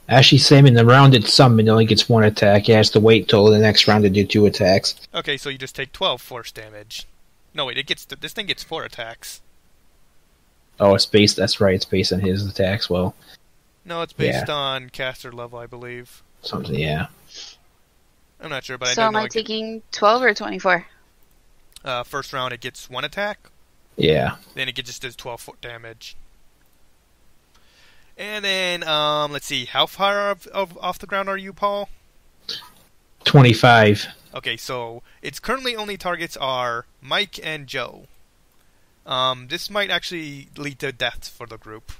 Speaker 4: Actually, same in the round it's summoned, it only gets 1 attack. It has to wait till the next round to do 2 attacks.
Speaker 1: Okay, so you just take 12 force damage. No, wait, this thing gets 4 attacks.
Speaker 4: Oh, it's based, that's right, it's based on his attacks, well.
Speaker 1: No, it's based on caster level, I believe.
Speaker 4: Something, yeah.
Speaker 1: I'm not sure, but I
Speaker 2: So
Speaker 1: do
Speaker 2: am
Speaker 1: know
Speaker 2: I taking 12 or 24?
Speaker 1: first round it gets 1 attack.
Speaker 4: Yeah.
Speaker 1: Then it just does 12 damage. And then, let's see, how far off the ground are you, Paul?
Speaker 4: 25.
Speaker 1: Okay, so its currently only targets are Mike and Joe. This might actually lead to death for the group.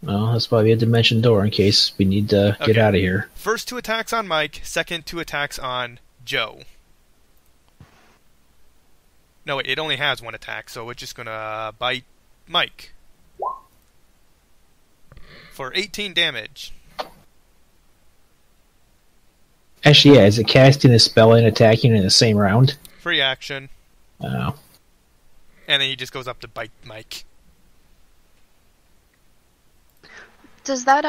Speaker 4: Well, that's probably a dimension door in case we need to get out of here.
Speaker 1: First 2 attacks on Mike, second 2 attacks on Joe. No, wait, it only has 1 attack, so it's just gonna bite Mike. For 18 damage.
Speaker 4: Actually, yeah, is it casting a spell and attacking in the same round?
Speaker 1: Free action.
Speaker 4: Oh.
Speaker 1: And then he just goes up to bite Mike.
Speaker 2: Does that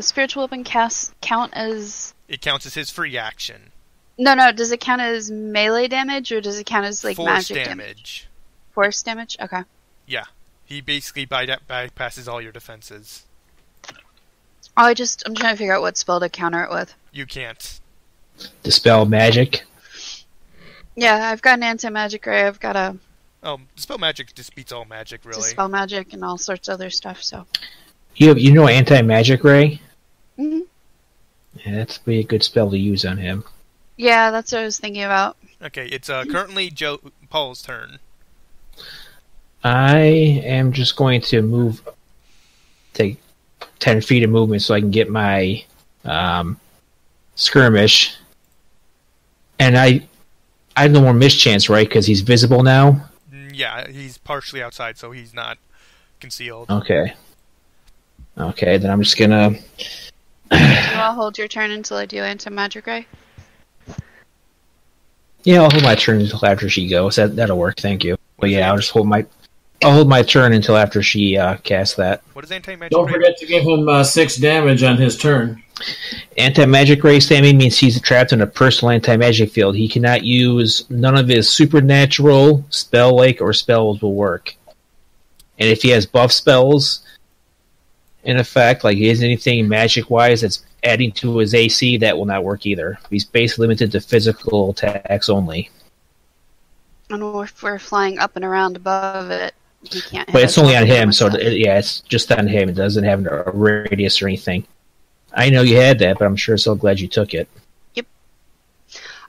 Speaker 2: spiritual weapon cast count as...
Speaker 1: It counts as his free action.
Speaker 2: No, does it count as melee damage, or does it count as, like,
Speaker 1: Force
Speaker 2: magic
Speaker 1: damage.
Speaker 2: Force damage? Okay.
Speaker 1: Yeah. He basically bypasses all your defenses.
Speaker 2: Oh, I'm trying to figure out what spell to counter it with.
Speaker 1: You can't.
Speaker 4: Dispel magic?
Speaker 2: Yeah, I've got an anti-magic ray, I've got a
Speaker 1: Oh, Dispel Magic just beats all magic, really.
Speaker 2: dispel magic and all sorts of other stuff, so...
Speaker 4: You know anti-magic ray?
Speaker 2: hmm
Speaker 4: Yeah, that's be a good spell to use on him.
Speaker 2: Yeah, that's what I was thinking about.
Speaker 1: Okay, it's currently Paul's turn.
Speaker 4: I am just going to take 10 feet of movement so I can get my skirmish. And I have no more mischance, right? Because he's visible now?
Speaker 1: Yeah, he's partially outside, so he's not concealed.
Speaker 4: Okay. Okay, then I'm just gonna...
Speaker 2: I'll hold your turn until I do anti-magic ray.
Speaker 4: Yeah, I'll hold my turn until after she goes. That'll work, thank you. But yeah, I'll hold my turn until after she casts that.
Speaker 1: What is anti-magic?
Speaker 3: Don't forget to give him 6 damage on his turn.
Speaker 4: Anti-magic ray standing means he's trapped in a personal anti-magic field. He cannot use none of his supernatural, spell-like, or spells will work. And if he has buff spells, in effect, like he has anything magic-wise that's adding to his AC, that will not work either. He's basically limited to physical attacks only.
Speaker 2: And if we're flying up and around above it, he can't hit
Speaker 4: But it's
Speaker 2: us
Speaker 4: only on
Speaker 2: while we're
Speaker 4: him, so
Speaker 2: with it.
Speaker 4: yeah, it's just on him. It doesn't have a radius or anything. I know you had that, but I'm sure so glad you took it.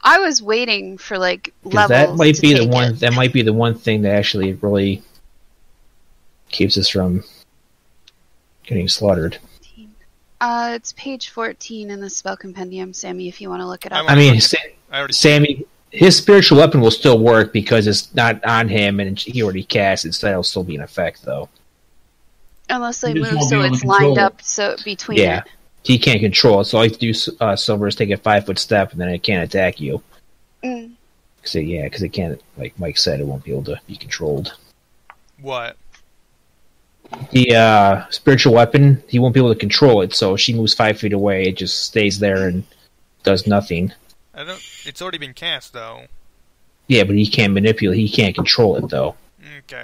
Speaker 2: I was waiting for, like,
Speaker 4: 'Cause
Speaker 2: levels
Speaker 4: that might
Speaker 2: to
Speaker 4: be the
Speaker 2: take
Speaker 4: one.
Speaker 2: it.
Speaker 4: That might be the one thing that actually really keeps us from getting slaughtered.
Speaker 2: It's page 14 in the spell compendium, Sammy, if you want to look it up.
Speaker 4: I mean,
Speaker 1: I already
Speaker 4: Sammy, his spiritual weapon will still work because it's not on him and he already cast it, so that'll still be in effect, though.
Speaker 2: Unless they
Speaker 3: You just
Speaker 2: move
Speaker 3: won't
Speaker 2: so
Speaker 3: be able to
Speaker 2: it's
Speaker 3: control
Speaker 2: lined
Speaker 3: it.
Speaker 2: up so between
Speaker 4: Yeah.
Speaker 2: it.
Speaker 4: He can't control it, so all you have to do, Silver, is take a 5-foot step and then it can't attack you.
Speaker 2: Mm.
Speaker 4: Because it can't, like Mike said, it won't be able to be controlled.
Speaker 1: What?
Speaker 4: The spiritual weapon, he won't be able to control it, so if she moves 5 feet away, it just stays there and does nothing.
Speaker 1: I don't. It's already been cast though.
Speaker 4: Yeah, but he can't manipulate. He can't control it though.
Speaker 1: Okay.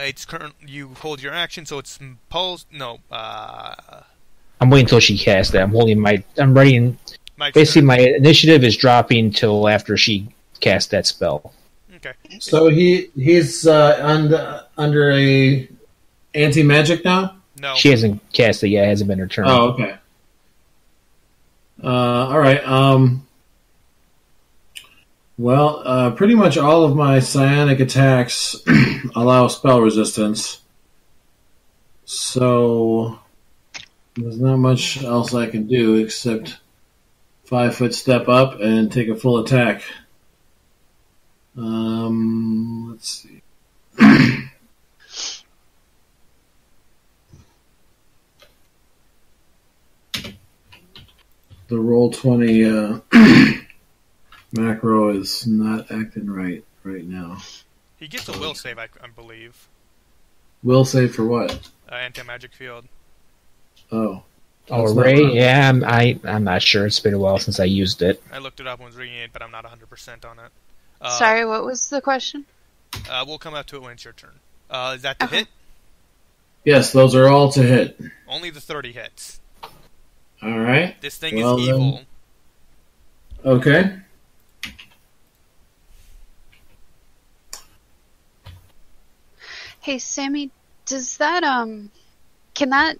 Speaker 1: It's current. You hold your action, so it's pulse. No.
Speaker 4: I'm waiting until she casts that. I'm writing. Basically, my initiative is dropping till after she casts that spell.
Speaker 1: Okay.
Speaker 3: So he's under a anti-magic now?
Speaker 1: No.
Speaker 4: She hasn't cast it yet. It hasn't been her turn.
Speaker 3: Oh, okay. All right. Well, pretty much all of my psionic attacks allow spell resistance. So there's not much else I can do except 5-foot step up and take a full attack. Let's see. The Roll20 macro is not acting right now.
Speaker 1: He gets a will save, I believe.
Speaker 3: Will save for what?
Speaker 1: Anti-magic field.
Speaker 3: Oh.
Speaker 4: Oh, Ray? Yeah, I'm not sure. It's been a while since I used it.
Speaker 1: I looked it up and was reading it, but I'm not 100% on it.
Speaker 2: Sorry, what was the question?
Speaker 1: We'll come out to it when it's your turn. Is that to hit?
Speaker 3: Yes, those are all to hit.
Speaker 1: Only the 30 hits.
Speaker 3: All right.
Speaker 1: This thing is evil.
Speaker 3: Okay.
Speaker 2: Hey, Sammy, does that can that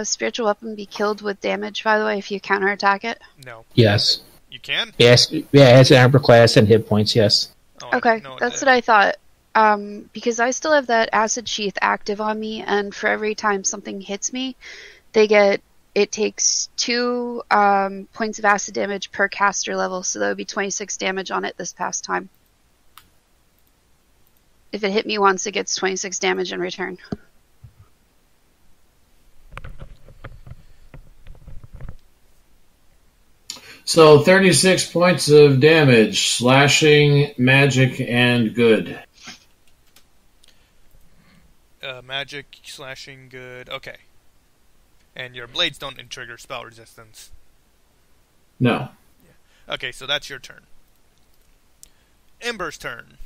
Speaker 2: spiritual weapon be killed with damage, by the way, if you counterattack it?
Speaker 1: No.
Speaker 4: Yes.
Speaker 1: You can?
Speaker 4: Yes. Yeah, it has an armor class and hit points, yes.
Speaker 2: Oh, okay, that's what I thought. Because I still have that acid sheath active on me, and for every time something hits me, it takes 2 points of acid damage per caster level, so that would be 26 damage on it this past time. If it hit me once, it gets 26 damage in return.
Speaker 3: So 36 points of damage, slashing, magic, and good.
Speaker 1: Magic, slashing, good. Okay. And your blades don't trigger spell resistance.
Speaker 3: No.
Speaker 1: Yeah. Okay, so that's your turn. Ember's turn.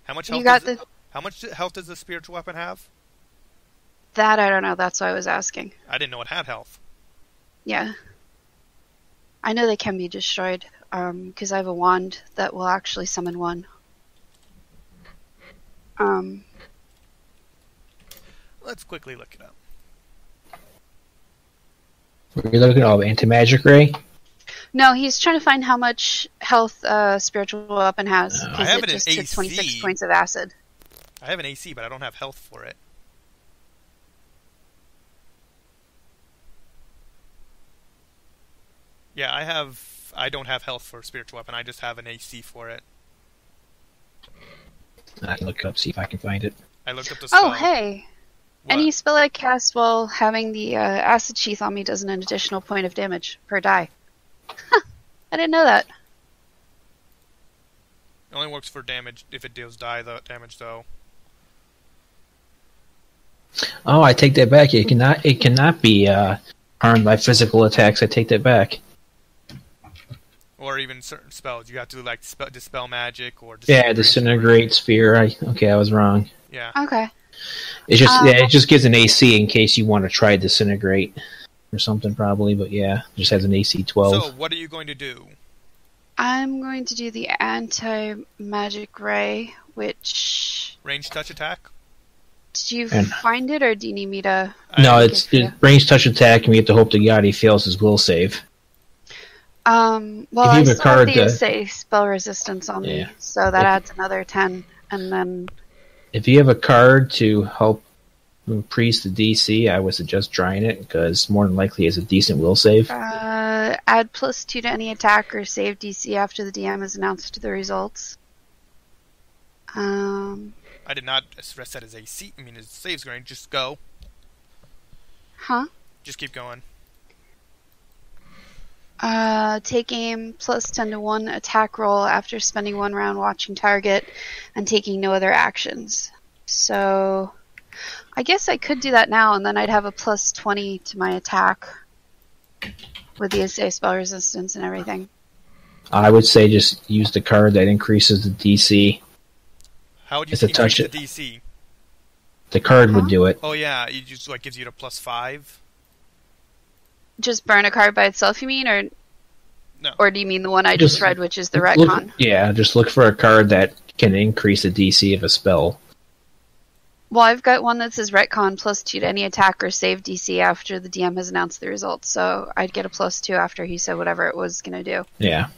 Speaker 1: How much health? How much health does the spiritual weapon have?
Speaker 2: That I don't know. That's why I was asking.
Speaker 1: I didn't know it had health.
Speaker 2: Yeah. I know they can be destroyed, because I have a wand that will actually summon one.
Speaker 1: Let's quickly look it up.
Speaker 4: You're looking at anti-magic ray?
Speaker 2: No, he's trying to find how much health spiritual weapon has,
Speaker 1: I
Speaker 2: because
Speaker 1: have
Speaker 2: it
Speaker 1: an
Speaker 2: just took
Speaker 1: AC.
Speaker 2: 26 points of acid.
Speaker 1: I have an AC, but I don't have health for it. Yeah, I don't have health for a spiritual weapon. I just have an AC for it.
Speaker 4: I can look it up, see if I can find it.
Speaker 1: I looked up the spell.
Speaker 2: Oh, hey!
Speaker 1: What?
Speaker 2: Any spell I cast while having the acid sheath on me does an additional point of damage per die. Huh, I didn't know that.
Speaker 1: It only works for damage if it deals damage, though.
Speaker 4: Oh, I take that back. It cannot be harmed by physical attacks. I take that back.
Speaker 1: Or even certain spells. You have to like dispel magic or
Speaker 4: disintegrate sphere. I was wrong.
Speaker 1: Yeah.
Speaker 2: Okay.
Speaker 4: It just gives an AC in case you want to try disintegrate or something probably, but yeah, it just has an AC 12.
Speaker 1: So, what are you going to do?
Speaker 2: I'm going to do the anti-magic ray, which...
Speaker 1: Range touch attack?
Speaker 2: Did you find it, or do you need me to...
Speaker 4: No, it's range touch attack, and we have to hope the god he fails his will save.
Speaker 2: Well, I still have the spell resistance on me, so that adds another 10, and then...
Speaker 4: If you have a card to help increase the DC, I would suggest trying it, because more than likely it's a decent will save.
Speaker 2: Add +2 to any attack or save DC after the DM has announced the results.
Speaker 1: I did not set his AC. I mean, his save's going. Just go.
Speaker 2: Huh?
Speaker 1: Just keep going.
Speaker 2: Take aim +10 to 1 attack roll after spending 1 round watching target and taking no other actions. So, I guess I could do that now, and then I'd have a +20 to my attack. with the assay spell resistance and everything.
Speaker 4: I would say just use the card that increases the DC.
Speaker 1: How would you
Speaker 4: It's a
Speaker 1: increase
Speaker 4: touch
Speaker 1: the
Speaker 4: it.
Speaker 1: DC?
Speaker 4: The card would do it.
Speaker 1: Oh yeah, it just like gives you a +5.
Speaker 2: Just burn a card by itself, you mean, or
Speaker 1: No.
Speaker 2: or do you mean the one I just read, which is the retcon?
Speaker 4: Just look for a card that can increase the DC of a spell.
Speaker 2: Well, I've got one that says retcon +2 to any attack or save DC after the DM has announced the results, so I'd get a +2 after he said whatever it was going to do.
Speaker 4: Yeah.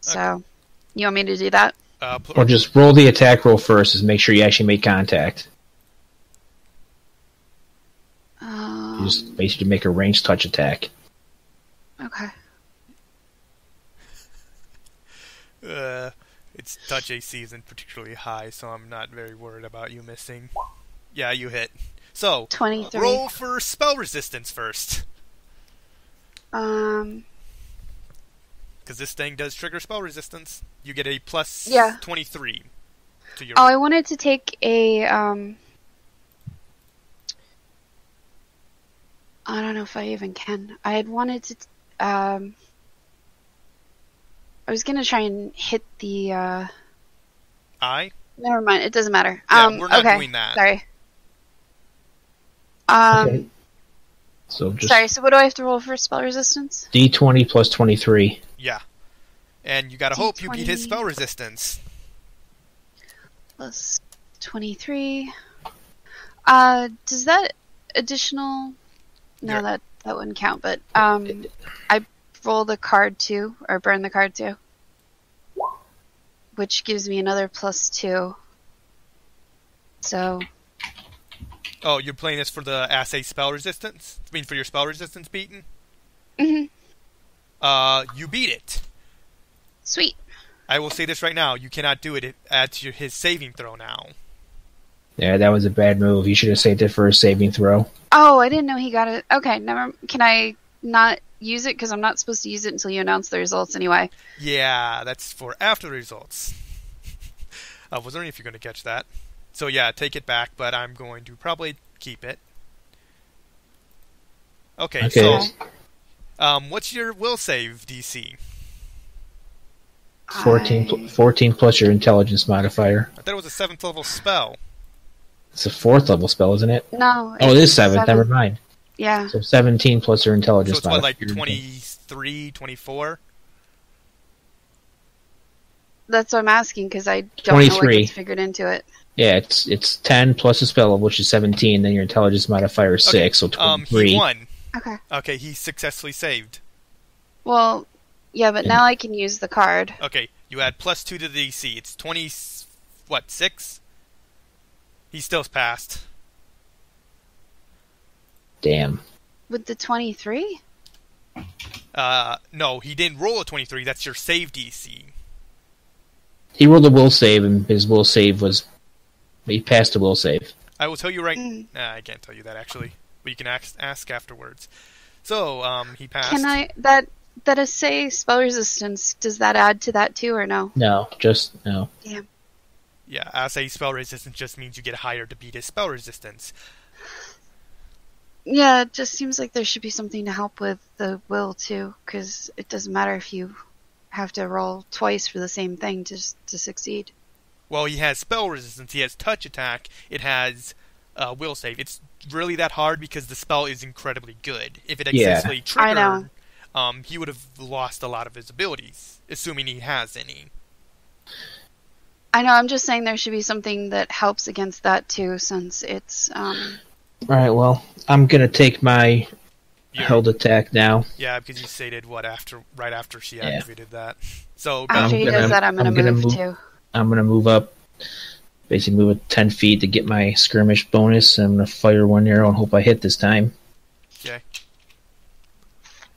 Speaker 2: So, you want me to do that?
Speaker 4: Or just roll the attack roll first, and make sure you actually make contact. You just basically make a ranged touch attack.
Speaker 2: Okay.
Speaker 1: Its touch AC isn't particularly high, so I'm not very worried about you missing. Yeah, you hit. So,
Speaker 2: 23.
Speaker 1: roll for spell resistance first.
Speaker 2: Um.
Speaker 1: Because this thing does trigger spell resistance. You get a plus
Speaker 2: Yeah.
Speaker 1: 23 to your...
Speaker 2: Oh, I wanted to take a, I don't know if I even can. I had wanted to, I was gonna try and hit the,
Speaker 1: I?
Speaker 2: never mind, it doesn't matter.
Speaker 1: Yeah, we're not
Speaker 2: okay.
Speaker 1: doing that.
Speaker 2: Sorry.
Speaker 4: Okay. So just
Speaker 2: Sorry, so what do I have to roll for spell resistance?
Speaker 4: D20 plus 23.
Speaker 1: Yeah. And you gotta hope you beat his
Speaker 2: D20.
Speaker 1: spell resistance.
Speaker 2: Plus 23. Does that additional... No,
Speaker 1: Yeah.
Speaker 2: that wouldn't count, but, I roll the card too, or burn the card too. Which gives me another +2. So,
Speaker 1: Oh, you're playing this for the assay spell resistance? I mean, for your spell resistance beaten?
Speaker 2: mhm,
Speaker 1: You beat it.
Speaker 2: sweet.
Speaker 1: I will say this right now. You cannot do it. It adds to his saving throw now.
Speaker 4: Yeah, that was a bad move. You should have saved it for a saving throw.
Speaker 2: Oh, I didn't know he got it. Okay, never. Can I not use it? Because I'm not supposed to use it until you announce the results anyway.
Speaker 1: Yeah, that's for after the results. I was wondering if you're going to catch that. So yeah, take it back, but I'm going to probably keep it. Okay. So, what's your will save DC?
Speaker 4: 14 plus your intelligence modifier.
Speaker 1: I thought it was a 7th level spell.
Speaker 4: It's a 4th level spell, isn't it?
Speaker 2: No.
Speaker 4: Oh, it is 7th. Never mind.
Speaker 2: Yeah.
Speaker 4: So 17 plus your
Speaker 1: So
Speaker 4: intelligence
Speaker 1: it's what,
Speaker 4: modifier.
Speaker 1: like 23, 24?
Speaker 2: That's what I'm asking, because I don't know
Speaker 4: 23.
Speaker 2: what gets figured into it.
Speaker 4: Yeah, it's 10 plus a spell level, which is 17. Then your intelligence modifier is 6, so 23.
Speaker 1: He won.
Speaker 2: Okay.
Speaker 1: Okay, he successfully saved.
Speaker 2: Well, yeah, but now I can use the card.
Speaker 1: Okay, you add +2 to the DC. It's 20... What, 6? He still's passed.
Speaker 4: Damn.
Speaker 2: With the 23?
Speaker 1: No, he didn't roll a 23. That's your save DC.
Speaker 4: He rolled a will save, and his will save was... He passed a will save.
Speaker 1: I will tell you right... Nah, I can't tell you that, actually. But you can ask afterwards. So, he passed.
Speaker 2: Can I... That assay spell resistance, does that add to that too, or no?
Speaker 4: No, just... No.
Speaker 2: Damn.
Speaker 1: Yeah, assay spell resistance just means you get higher to beat his spell resistance.
Speaker 2: Yeah, it just seems like there should be something to help with the will too, because it doesn't matter if you have to roll twice for the same thing to succeed.
Speaker 1: Well, he has spell resistance, he has touch attack, it has will save. It's really that hard because the spell is incredibly good. If it successfully triggered,
Speaker 2: I know.
Speaker 1: He would have lost a lot of his abilities, assuming he has any.
Speaker 2: I know, I'm just saying there should be something that helps against that too, since it's,
Speaker 4: Alright, well, I'm gonna take my held attack now.
Speaker 1: Yeah, because you stated right after she activated that. So
Speaker 2: after he does that, I'm gonna move too.
Speaker 4: I'm gonna move up, basically move it 10 feet to get my skirmish bonus. I'm gonna fire one arrow and hope I hit this time.
Speaker 1: Okay.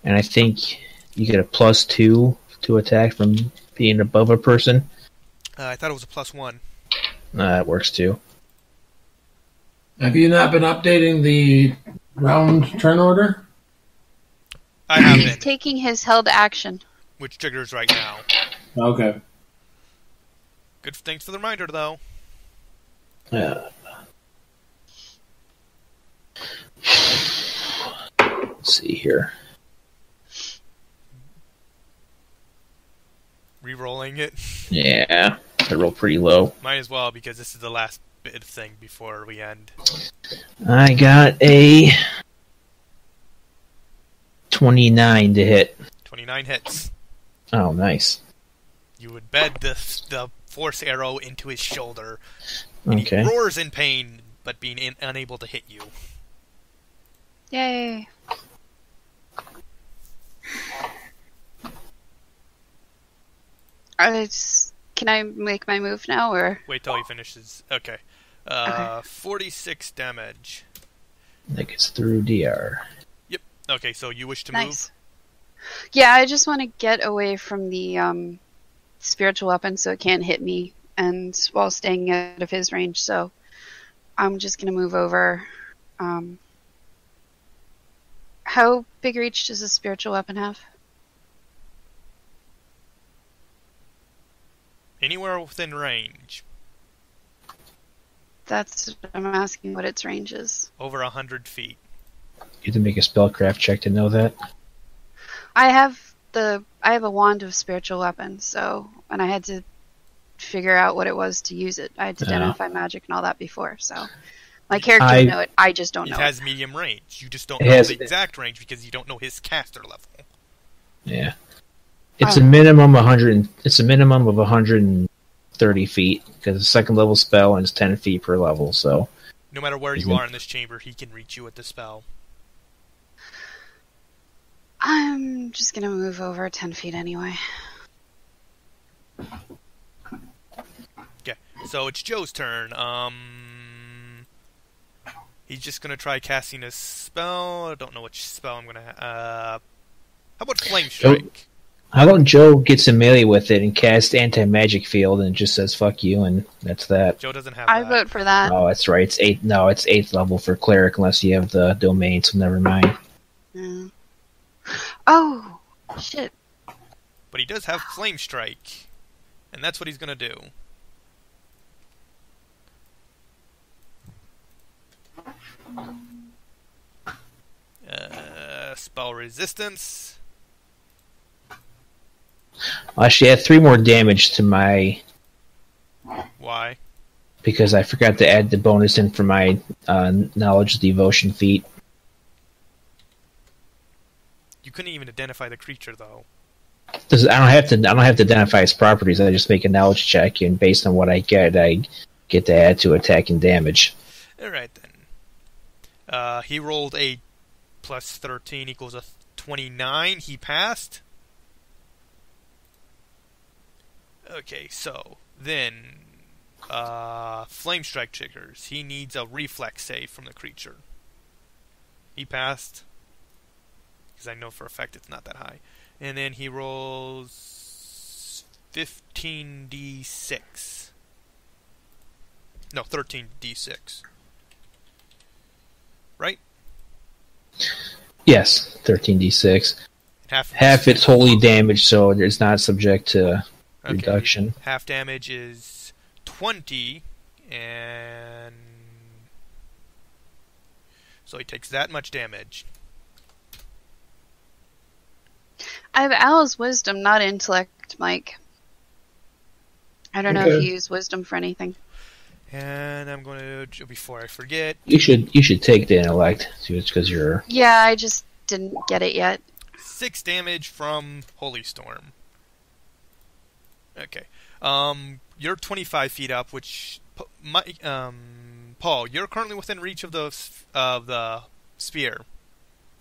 Speaker 4: And I think you get a +2 to attack from being above a person.
Speaker 1: I thought it was a +1.
Speaker 4: That works too.
Speaker 3: Have you not been updating the round turn order?
Speaker 1: I have
Speaker 2: He's
Speaker 1: been,
Speaker 2: taking his held action.
Speaker 1: which triggers right now.
Speaker 3: Okay.
Speaker 1: Good, thanks for the reminder, though.
Speaker 4: Let's see here.
Speaker 1: re-rolling it?
Speaker 4: Yeah, I rolled pretty low.
Speaker 1: Might as well, because this is the last bit of thing before we end.
Speaker 4: I got a 29 to hit.
Speaker 1: 29 hits.
Speaker 4: Oh, nice.
Speaker 1: You would bed the force arrow into his shoulder. And
Speaker 4: Okay.
Speaker 1: he roars in pain, but being unable to hit you.
Speaker 2: Yay. Can I make my move now, or?
Speaker 1: Wait till he finishes. Okay. 46 damage.
Speaker 4: That gets through DR.
Speaker 1: Yep. Okay, so you wish to
Speaker 2: Nice.
Speaker 1: move?
Speaker 2: Yeah, I just want to get away from the spiritual weapon so it can't hit me, and while staying out of his range. So I'm just gonna move over. How big reach does a spiritual weapon have?
Speaker 1: Anywhere within range.
Speaker 2: That's what I'm asking. What its range is?
Speaker 1: Over 100 feet.
Speaker 4: You have to make a spellcraft check to know that.
Speaker 2: I have a wand of spiritual weapons, so and I had to figure out what it was to use it. I had to identify magic and all that before, so my character would know it. I just don't know.
Speaker 1: It
Speaker 2: It
Speaker 1: has medium range. You just don't
Speaker 4: It
Speaker 1: know
Speaker 4: has-
Speaker 1: the exact range because you don't know his caster level.
Speaker 4: Yeah. It's a minimum 100. It's a minimum of 130 feet because it's a second level spell and it's 10 feet per level. So
Speaker 1: No matter where you are in this chamber, he can reach you with the spell.
Speaker 2: I'm just gonna move over 10 feet anyway.
Speaker 1: Okay, so it's Joe's turn. He's just gonna try casting a spell. I don't know which spell I'm gonna. How about Flame Strike?
Speaker 4: how about Joe gets a melee with it and casts anti-magic field and just says "fuck you" and that's that.
Speaker 1: Joe doesn't have
Speaker 2: I
Speaker 1: that.
Speaker 2: vote for that.
Speaker 4: Oh, that's right. It's 8. No, it's 8th level for cleric unless you have the domain. So never mind.
Speaker 2: Yeah. Oh shit!
Speaker 1: But he does have Flame Strike, and that's what he's gonna do. Spell resistance.
Speaker 4: I actually add 3 more damage to my
Speaker 1: Why?
Speaker 4: because I forgot to add the bonus in for my knowledge devotion feat.
Speaker 1: You couldn't even identify the creature though.
Speaker 4: I don't have to identify its properties. I just make a knowledge check, and based on what I get to add to attack and damage.
Speaker 1: Alright then. He rolled a plus 13 equals a 29. He passed. Okay, so then Flame Strike triggers. He needs a reflex save from the creature. He passed. Because I know for a fact it's not that high. And then he rolls 15d6. No, 13d6. Right?
Speaker 4: Yes, 13d6.
Speaker 1: Half
Speaker 4: It's wholly damaged, so it's not subject to reduction.
Speaker 1: Half damage is 20, and so he takes that much damage.
Speaker 2: I have Al's wisdom, not intellect, Mike. I don't know if you use wisdom for anything.
Speaker 1: And I'm going to, before I forget,
Speaker 4: You should take the intellect, because you're.
Speaker 2: Yeah, I just didn't get it yet.
Speaker 1: 6 damage from Holy Storm. Okay. You're 25 feet up, which Paul, you're currently within reach of the spear,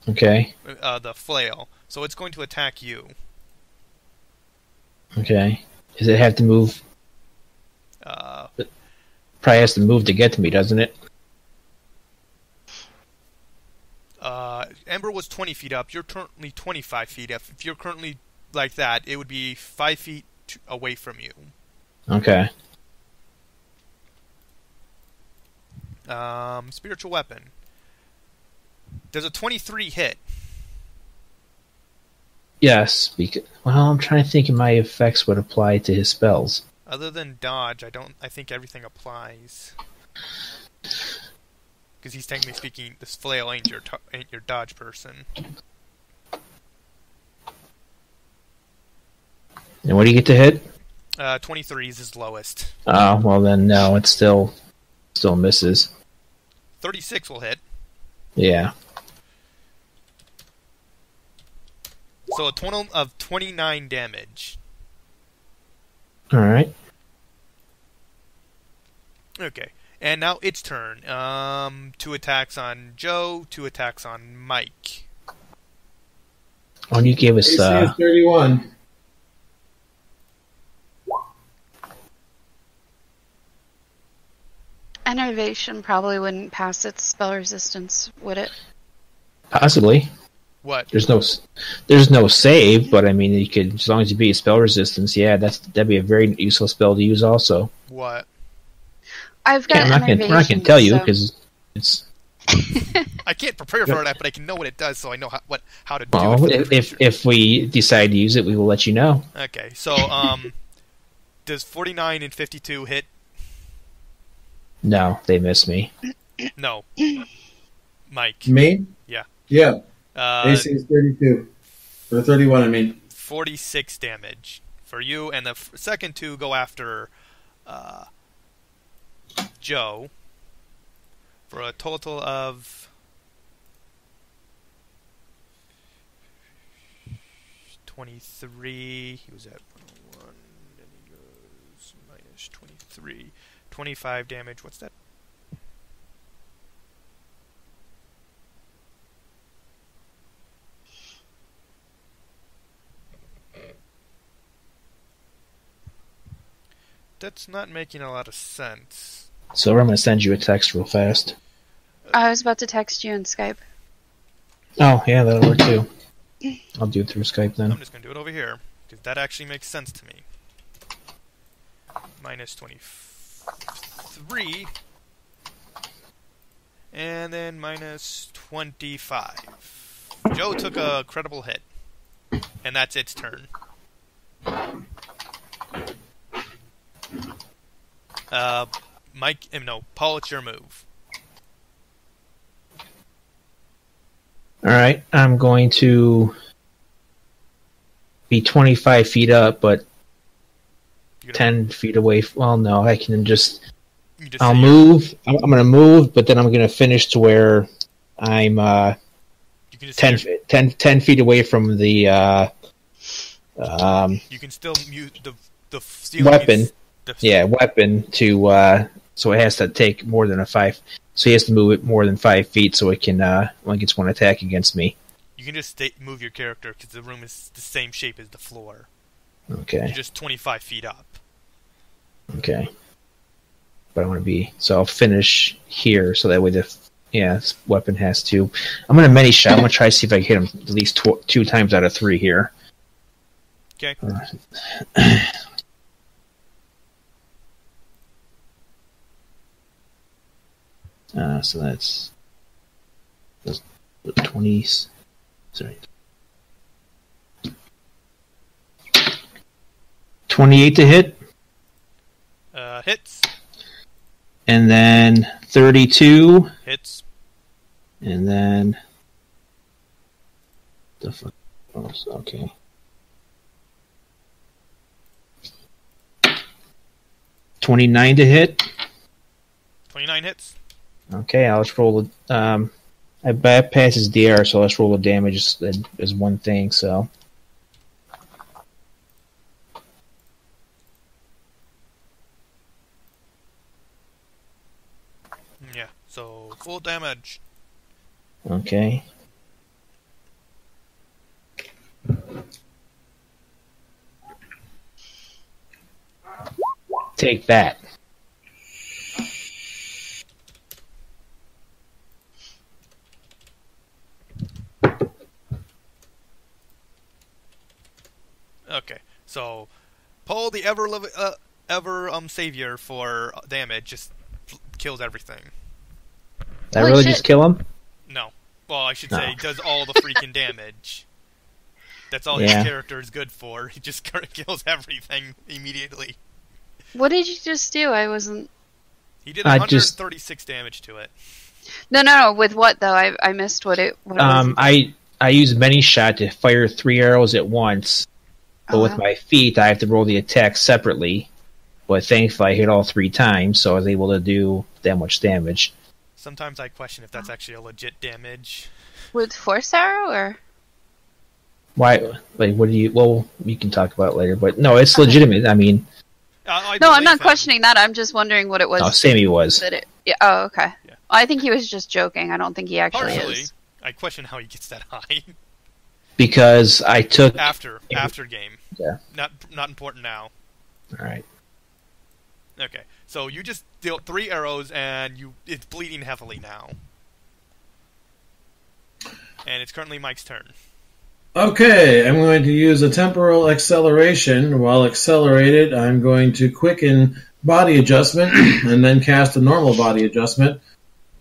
Speaker 4: Okay.
Speaker 1: the flail. So it's going to attack you.
Speaker 4: Okay. Does it have to move? Probably has to move to get to me, doesn't it?
Speaker 1: Ember was 20 feet up. You're currently 25 feet up. If you're currently like that, it would be 5 feet away from you.
Speaker 4: Okay.
Speaker 1: Spiritual weapon. Does a 23 hit?
Speaker 4: Yes. I'm trying to think if my effects would apply to his spells.
Speaker 1: Other than dodge, I think everything applies. Because he's technically speaking, this flail ain't your dodge person.
Speaker 4: And what do you get to hit?
Speaker 1: 23 is his lowest.
Speaker 4: Oh, well then, no, it still misses.
Speaker 1: 36 will hit.
Speaker 4: Yeah.
Speaker 1: So a total of 29 damage.
Speaker 4: Alright.
Speaker 1: Okay. And now its turn. 2 attacks on Joe, 2 attacks on Mike.
Speaker 4: Oh, and you gave us...
Speaker 3: AC is 31.
Speaker 2: Enervation probably wouldn't pass its spell resistance, would it?
Speaker 4: Possibly.
Speaker 1: What?
Speaker 4: There's no save, but I mean, you could, as long as you beat spell resistance, yeah, that'd be a very useful spell to use also.
Speaker 1: What?
Speaker 2: I've got
Speaker 4: I'm not
Speaker 2: enervation.
Speaker 4: gonna tell you,
Speaker 2: so-
Speaker 4: because it's...
Speaker 1: I can't prepare for that, but I can know what it does, so I know how to do
Speaker 4: Well,
Speaker 1: it.
Speaker 4: if we decide to use it, we will let you know.
Speaker 1: Okay, so, does 49 and 52 hit?
Speaker 4: No, they miss me.
Speaker 1: No. Mike.
Speaker 3: Me?
Speaker 1: Yeah.
Speaker 3: Yeah. AC is 32. Or 31, I mean.
Speaker 1: 46 damage for you, and the second 2 go after Joe for a total of 23. He was at 101, then he goes minus 23. 25 damage. What's that? That's not making a lot of sense.
Speaker 4: So I'm going to send you a text real fast.
Speaker 2: I was about to text you in Skype.
Speaker 4: Oh, yeah, that'll work too. I'll do it through Skype then.
Speaker 1: I'm just going to do it over here, because that actually makes sense to me. Minus 23. And then minus 25. Joe took a credible hit. And that's its turn. Paul, it's your move.
Speaker 4: Alright, I'm going to be 25 feet up, but 10 feet away. Well, no, I can just... I'll move. I'm going to move, but then I'm going to finish to where I'm 10 feet away from the...
Speaker 1: you can still mute the ceiling
Speaker 4: weapon. Weapon to... so it has to take more than a 5... So he has to move it more than 5 feet so it can only gets one attack against me.
Speaker 1: You can just move your character because the room is the same shape as the floor.
Speaker 4: Okay.
Speaker 1: You're just 25 feet up.
Speaker 4: Okay. But I want to be... So I'll finish here so that way this weapon has to... I'm going to many shot. I'm going to try to see if I can hit him at least 2 times out of 3 here.
Speaker 1: Okay.
Speaker 4: So that's the 20s. Sorry. 28 to hit.
Speaker 1: Hits.
Speaker 4: And then 32.
Speaker 1: Hits.
Speaker 4: And then... The fuck? Oh, okay. $29 to hit.
Speaker 1: 29 hits.
Speaker 4: Okay, I'll just roll the... I bypasses DR, so let's roll the damage as one thing, so...
Speaker 1: Yeah, so full damage.
Speaker 4: Okay. Take that.
Speaker 1: Okay, so Paul, the ever savior for damage, just kills everything.
Speaker 4: Did I really just kill him?
Speaker 1: No. Well, I should say, does all the freaking damage. That's all his character is good for. He just kills everything immediately.
Speaker 2: What did you just do? I wasn't...
Speaker 1: He did 136 damage to it.
Speaker 2: No. With what, though? I missed what it was.
Speaker 4: I use many shot to fire 3 arrows at once, But with my feet, I have to roll the attack separately. But thankfully, I hit all 3 times, so I was able to do that much damage.
Speaker 1: Sometimes I question if that's actually a legit damage.
Speaker 2: With force arrow, or?
Speaker 4: Why? Like, what do you? Well, we can talk about it later. But no, it's legitimate. I mean,
Speaker 2: no, I'm not questioning that. I'm just wondering what it was.
Speaker 4: No, Sammy was.
Speaker 2: Yeah, oh, okay.
Speaker 1: Yeah.
Speaker 2: I think he was just joking. I don't think he actually
Speaker 1: Partially,
Speaker 2: is.
Speaker 1: I question how he gets that high.
Speaker 4: Because I took
Speaker 1: after game.
Speaker 4: Yeah.
Speaker 1: Not important now.
Speaker 4: All right.
Speaker 1: Okay, so you just dealt 3 arrows, and it's bleeding heavily now. And it's currently Mike's turn.
Speaker 3: Okay, I'm going to use a temporal acceleration. While accelerated, I'm going to quicken body adjustment and then cast a normal body adjustment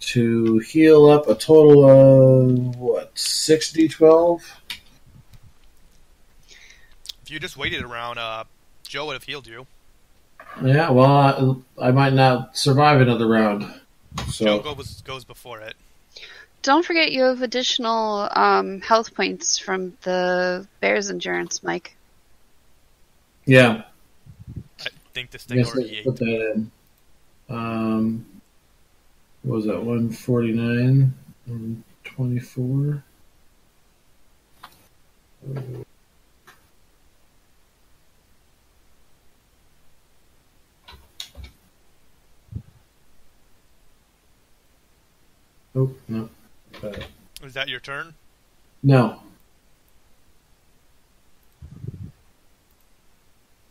Speaker 3: to heal up a total of, 6d12?
Speaker 1: If you just waited around, Joe would have healed you.
Speaker 3: Yeah, well, I might not survive another round. So.
Speaker 1: Joe goes before it.
Speaker 2: Don't forget you have additional health points from the Bear's Endurance, Mike.
Speaker 3: Yeah.
Speaker 1: I think this thing already ate.
Speaker 3: Put that in. What was that, 149? 24? Oh, no.
Speaker 1: Is that your turn?
Speaker 3: No.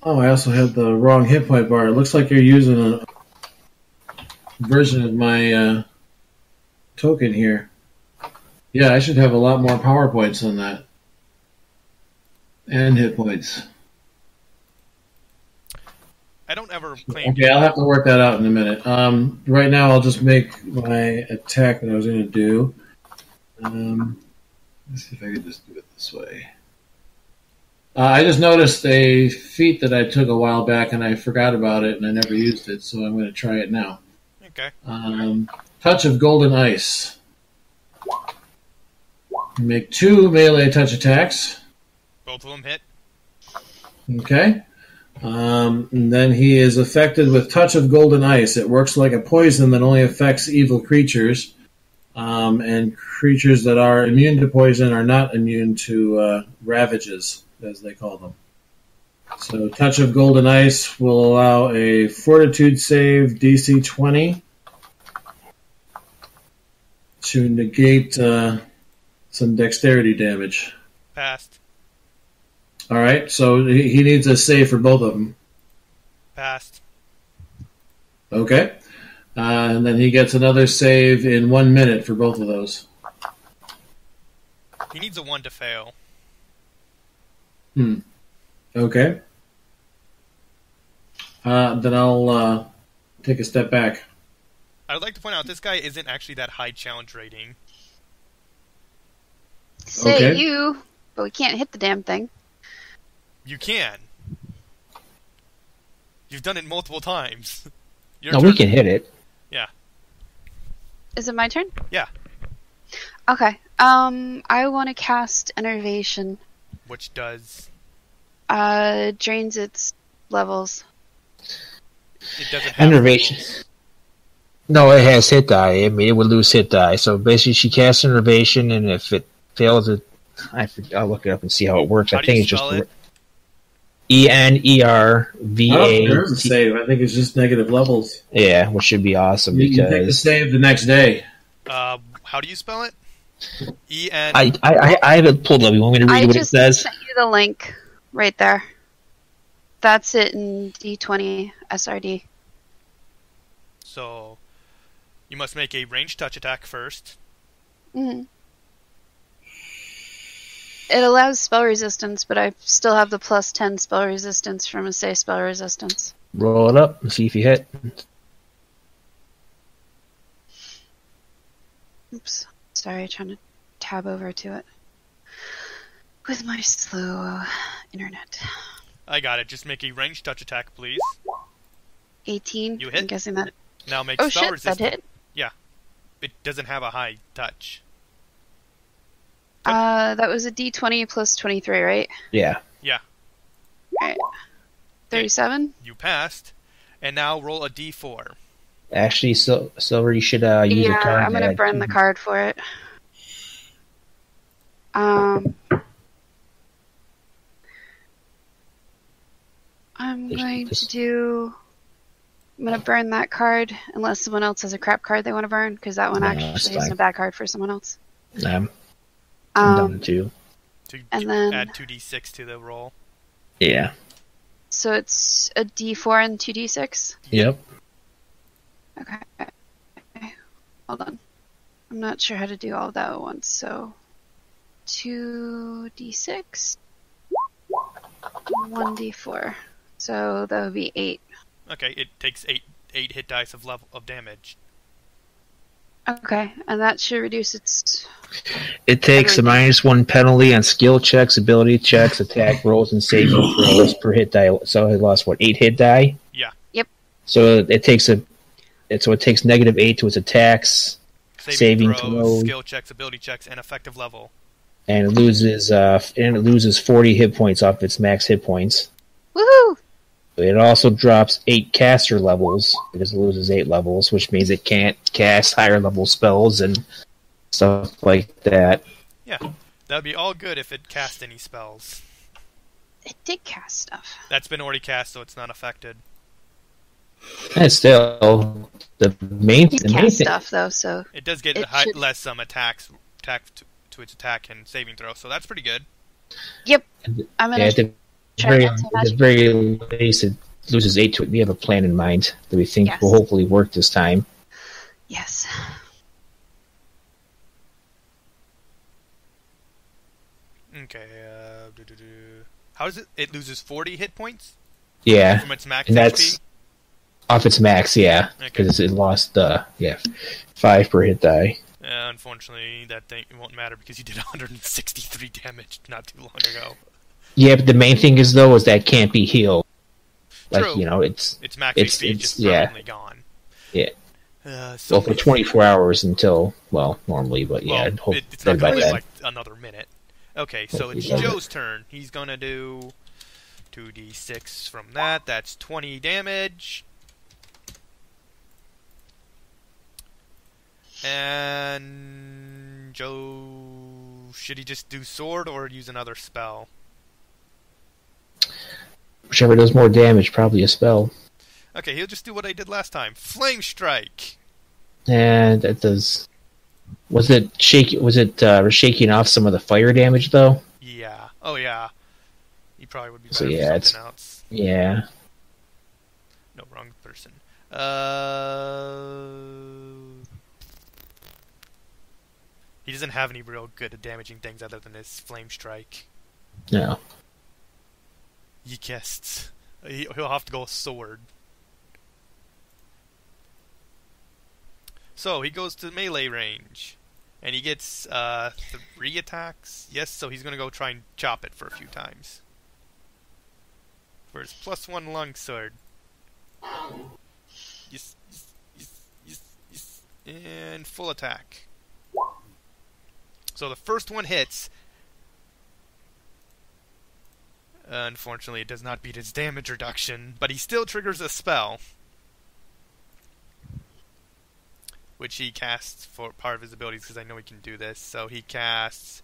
Speaker 3: Oh, I also had the wrong hit point bar. It looks like you're using a version of my token here. Yeah, I should have a lot more power points than that. And hit points.
Speaker 1: I don't ever claim...
Speaker 3: Okay, I'll have to work that out in a minute. Right now, I'll just make my attack that I was going to do. Let's see if I can just do it this way. I just noticed a feat that I took a while back, and I forgot about it, and I never used it, so I'm going to try it now.
Speaker 1: Okay.
Speaker 3: Touch of Golden Ice. Make 2 melee touch attacks.
Speaker 1: Both of them hit.
Speaker 3: Okay. And then he is affected with Touch of Golden Ice. It works like a poison that only affects evil creatures. And creatures that are immune to poison are not immune to ravages, as they call them. So Touch of Golden Ice will allow a Fortitude save DC 20 to negate some dexterity damage.
Speaker 1: Passed.
Speaker 3: All right, so he needs a save for both of them.
Speaker 1: Passed.
Speaker 3: Okay. And then he gets another save in 1 minute for both of those.
Speaker 1: He needs a 1 to fail.
Speaker 3: Okay. Then I'll take a step back.
Speaker 1: I would like to point out this guy isn't actually that high challenge rating.
Speaker 2: Say you, but we can't hit the damn thing.
Speaker 1: You can. You've done it multiple times.
Speaker 4: No, we can hit it.
Speaker 1: Yeah.
Speaker 2: Is it my turn?
Speaker 1: Yeah.
Speaker 2: Okay. I want to cast Enervation.
Speaker 1: Which does?
Speaker 2: Drains its levels.
Speaker 1: It doesn't have
Speaker 4: Enervation.
Speaker 1: levels.
Speaker 4: No, it has hit die. I mean, it would lose hit die. So basically, she casts Enervation, and if it fails, I'll look it up and see how it works.
Speaker 1: How
Speaker 4: I think it's
Speaker 1: spell
Speaker 4: just
Speaker 1: it?
Speaker 4: ENERVA.
Speaker 3: I don't think there's a save. I think it's just negative levels.
Speaker 4: Yeah, which should be awesome
Speaker 3: You take the
Speaker 4: because
Speaker 3: save the next day.
Speaker 1: How do you spell it? E-N...
Speaker 4: I have it pulled up. You want me to read what it says?
Speaker 2: I just sent you the link right there. That's it in D20 SRD.
Speaker 1: So, you must make a ranged touch attack first.
Speaker 2: Mm-hmm. It allows spell resistance, but I still have the plus 10 spell resistance from a say spell resistance.
Speaker 4: Roll it up and see if you hit.
Speaker 2: Oops. Sorry, trying to tab over to it. With my slow internet.
Speaker 1: I got it. Just make a ranged touch attack, please.
Speaker 2: 18.
Speaker 1: You hit?
Speaker 2: I'm guessing that.
Speaker 1: Now make
Speaker 2: Oh
Speaker 1: spell
Speaker 2: shit,
Speaker 1: resistance.
Speaker 2: that hit?
Speaker 1: Yeah. It doesn't have a high touch.
Speaker 2: That was a D20 plus 23, right?
Speaker 4: Yeah.
Speaker 1: Yeah.
Speaker 2: Alright. 37?
Speaker 1: You passed. And now roll a d4.
Speaker 4: Actually, Silver, you should use a card.
Speaker 2: I'm gonna burn the card for it. I'm gonna burn that card unless someone else has a crap card they want to burn, because that one actually isn't a bad card for someone else.
Speaker 4: I'm done too.
Speaker 2: And then
Speaker 1: add 2d6 to the roll.
Speaker 4: Yeah.
Speaker 2: So it's a d4 and 2d6?
Speaker 4: Yep.
Speaker 2: Okay. Hold on. I'm not sure how to do all of that at once, so 2d6, 1d4. So that would be 8.
Speaker 1: Okay, it takes 8 hit dice of damage.
Speaker 2: Okay, and that should reduce its...
Speaker 4: It takes a -1 penalty on skill checks, ability checks, attack rolls, and saving throws per hit die. So it lost, 8 hit die?
Speaker 1: Yeah.
Speaker 2: Yep.
Speaker 4: So it takes -8 to its attacks, saving throws,
Speaker 1: skill checks, ability checks, and effective level.
Speaker 4: And it loses 40 hit points off its max hit points.
Speaker 2: Woohoo!
Speaker 4: It also drops 8 caster levels because it loses 8 levels, which means it can't cast higher level spells and stuff like that.
Speaker 1: Yeah, that would be all good if it cast any spells.
Speaker 2: It did cast stuff.
Speaker 1: That's been already cast, so it's not affected.
Speaker 4: And still, the main thing,
Speaker 2: stuff though, so
Speaker 1: it does get less attack to its attack and saving throw, so that's pretty good.
Speaker 2: Yep, I'm gonna.
Speaker 4: At the very least, it loses 8 to it. We have a plan in mind that we think will hopefully work this time.
Speaker 2: Yes.
Speaker 1: Okay. How does it? It loses 40 hit points.
Speaker 4: Yeah.
Speaker 1: From its max
Speaker 4: and
Speaker 1: HP?
Speaker 4: That's off its max. Yeah, because it lost 5 per hit die.
Speaker 1: Unfortunately, that thing won't matter because you did 163 damage not too long ago.
Speaker 4: Yeah, but the main thing is that it can't be healed. Like,
Speaker 1: True.
Speaker 4: it's
Speaker 1: max HP is just permanently gone.
Speaker 4: Yeah.
Speaker 1: So
Speaker 4: for 24 hours until, normally, but yeah.
Speaker 1: It's not going to live like another minute. Okay, so it's Joe's turn. He's going to do 2d6 from that. That's 20 damage. And Joe, should he just do sword or use another spell?
Speaker 4: Whichever does more damage, probably a spell.
Speaker 1: Okay, he'll just do what I did last time. Flame Strike!
Speaker 4: And that does... Was it shaking off some of the fire damage, though?
Speaker 1: Yeah. Oh, yeah. He probably would be
Speaker 4: So,
Speaker 1: better for something else.
Speaker 4: Yeah.
Speaker 1: No, wrong person. He doesn't have any real good at damaging things other than his Flame Strike.
Speaker 4: No.
Speaker 1: He guessed. He'll have to go with sword. So, he goes to melee range. And he gets 3 attacks. Yes, so he's going to go try and chop it for a few times. For his +1 longsword. Yes. And full attack. So the first one hits. Unfortunately, it does not beat its damage reduction, but he still triggers a spell. Which he casts for part of his abilities, because I know he can do this. So he casts...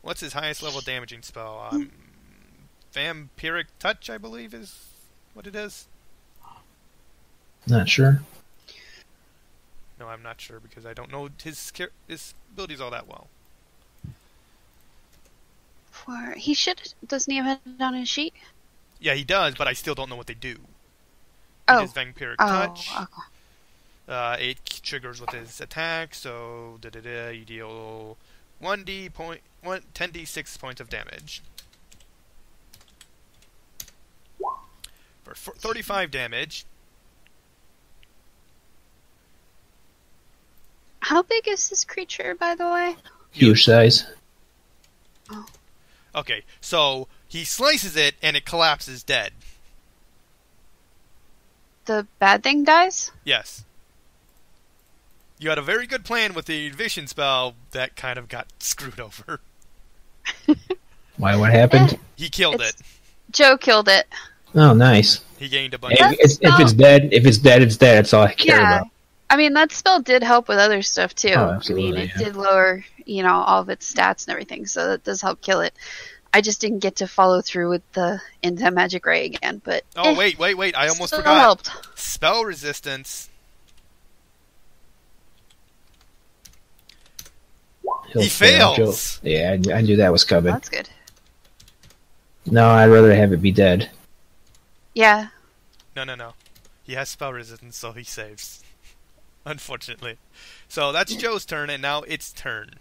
Speaker 1: What's his highest level damaging spell? Vampiric Touch, I believe, is what it is.
Speaker 4: Not sure.
Speaker 1: No, I'm not sure, because I don't know his abilities all that well.
Speaker 2: Doesn't he have it on his sheet?
Speaker 1: Yeah, he does, but I still don't know what they do.
Speaker 2: Oh.
Speaker 1: His Vampiric Touch.
Speaker 2: Okay.
Speaker 1: It triggers with his attack, so you deal 10d6 points of damage. For 35 damage.
Speaker 2: How big is this creature, by the way?
Speaker 4: Huge size.
Speaker 2: Oh.
Speaker 1: Okay, so he slices it and it collapses dead.
Speaker 2: The bad thing dies?
Speaker 1: Yes. You had a very good plan with the vision spell that kind of got screwed over.
Speaker 4: Why? What happened?
Speaker 1: He killed it.
Speaker 2: Joe killed it.
Speaker 4: Oh, nice.
Speaker 1: He gained a bunch.
Speaker 4: If it's dead, it's dead. That's all I care about.
Speaker 2: I mean, that spell did help with other stuff too.
Speaker 4: Oh, absolutely,
Speaker 2: I mean, it did lower, all of its stats and everything, so that does help kill it. I just didn't get to follow through with the anti-magic ray again, but...
Speaker 1: Oh, wait, I almost forgot.
Speaker 2: Helped.
Speaker 1: Spell resistance. He fails!
Speaker 4: Yeah, I knew that was coming.
Speaker 2: That's good.
Speaker 4: No, I'd rather have it be dead.
Speaker 2: Yeah.
Speaker 1: No. He has spell resistance, so he saves. Unfortunately. So that's Joe's turn, and now it's turn.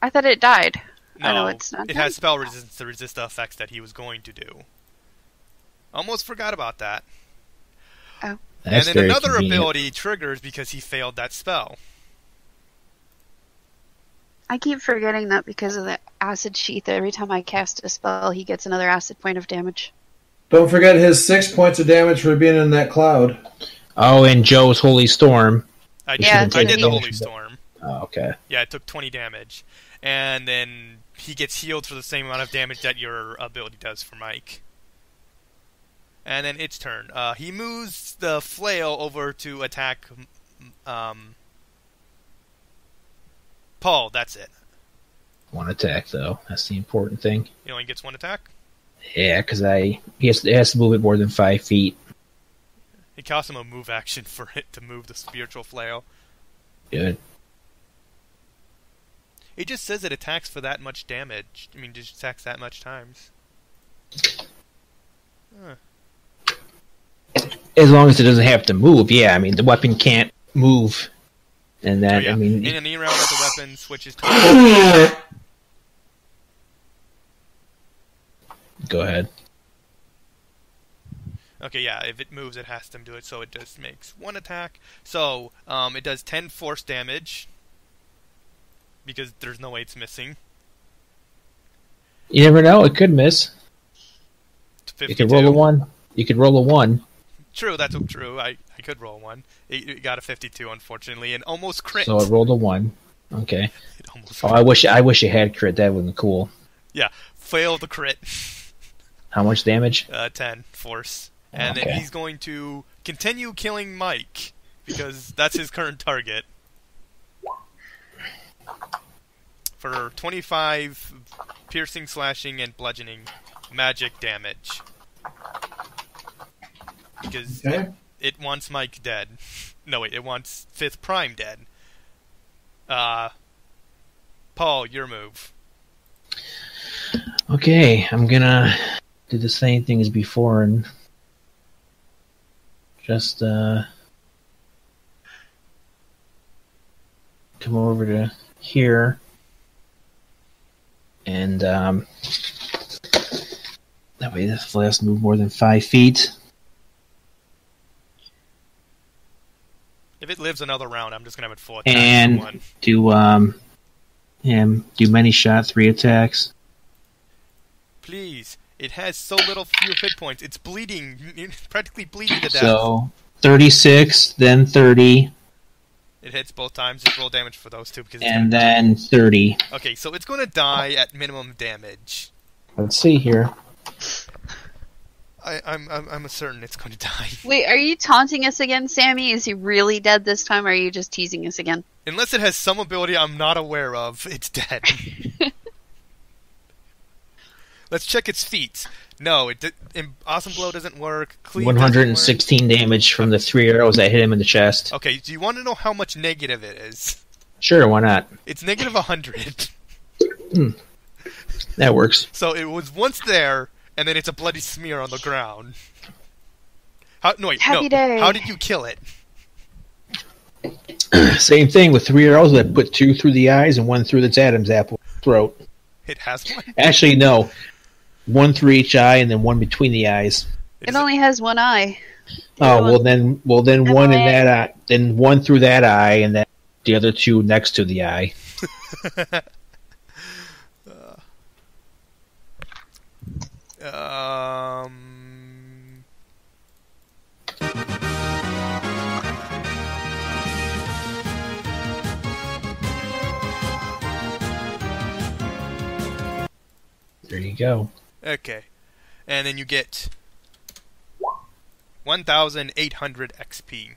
Speaker 2: I thought it died.
Speaker 1: No,
Speaker 2: it's not
Speaker 1: it has spell resistance to resist the effects that he was going to do. Almost forgot about that.
Speaker 2: Oh.
Speaker 1: And then another ability triggers because he failed that spell.
Speaker 2: I keep forgetting that because of the acid sheath. Every time I cast a spell, he gets another acid point of damage.
Speaker 3: Don't forget his 6 points of damage for being in that cloud.
Speaker 4: Oh, and Joe's Holy Storm.
Speaker 1: I did the Holy Storm.
Speaker 4: Oh, okay.
Speaker 1: Yeah, it took 20 damage. And then he gets healed for the same amount of damage that your ability does for Mike. And then it's turn. He moves the flail over to attack Paul. That's it.
Speaker 4: One attack, though. That's the important thing.
Speaker 1: He only gets one attack?
Speaker 4: Yeah, because he has to move it more than 5 feet.
Speaker 1: It costs him a move action for it to move the spiritual flail.
Speaker 4: Good.
Speaker 1: It just says it attacks for that much damage. I mean, just attacks that much times. Huh.
Speaker 4: As long as it doesn't have to move, yeah. I mean, the weapon can't move. And that, I mean...
Speaker 1: In any round that the weapon switches to...
Speaker 4: Go ahead.
Speaker 1: Okay, yeah, if it moves, it has to do it, so it just makes one attack. So, it does 10 force damage, because there's no way it's missing.
Speaker 4: You never know, it could miss.
Speaker 1: 52.
Speaker 4: You could roll a 1. You could roll a 1.
Speaker 1: True, that's true. I could roll 1. It got a 52, unfortunately, and almost crit.
Speaker 4: So it rolled a 1. Okay.
Speaker 1: It almost
Speaker 4: I wish it had crit. That would be cool.
Speaker 1: Yeah, failed the crit.
Speaker 4: How much damage?
Speaker 1: 10 force. And then he's going to continue killing Mike, because that's his current target. For 25 piercing, slashing, and bludgeoning magic damage. Because it wants Mike dead. No, wait, it wants 5th Prime dead. Paul, your move.
Speaker 4: Okay, I'm gonna do the same thing as before and just come over to here and that way this flask move more than 5 feet.
Speaker 1: If it lives another round, I'm just gonna have it full attack.
Speaker 4: And do many shot 3 attacks.
Speaker 1: Please. It has so few hit points. It's bleeding, practically bleeding to death.
Speaker 4: So 36, then 30.
Speaker 1: It hits both times. Just roll damage for those two because.
Speaker 4: And then 30.
Speaker 1: Okay, so it's going to die at minimum damage.
Speaker 4: Let's see here.
Speaker 1: I'm certain it's going to die.
Speaker 2: Wait, are you taunting us again, Sammy? Is he really dead this time, or are you just teasing us again?
Speaker 1: Unless it has some ability I'm not aware of, it's dead. Let's check its feats. No, Awesome Blow doesn't work. Cleave
Speaker 4: 116 damage from the 3 arrows that hit him in the chest.
Speaker 1: Okay, do you want to know how much negative it is?
Speaker 4: Sure, why not?
Speaker 1: It's negative 100.
Speaker 4: That works.
Speaker 1: So it was once there, and then it's a bloody smear on the ground. Happy day. How did you kill it?
Speaker 4: Same thing with 3 arrows that put 2 through the eyes and 1 through its Adam's apple throat.
Speaker 1: It has one?
Speaker 4: Actually, no. 1 through each eye and then 1 between the eyes.
Speaker 2: It only has 1 eye.
Speaker 4: Oh, well then 1 in that eye, then 1 through that eye, and then the other 2 next to the eye. There you go.
Speaker 1: Okay. and then you get 1,800 XP.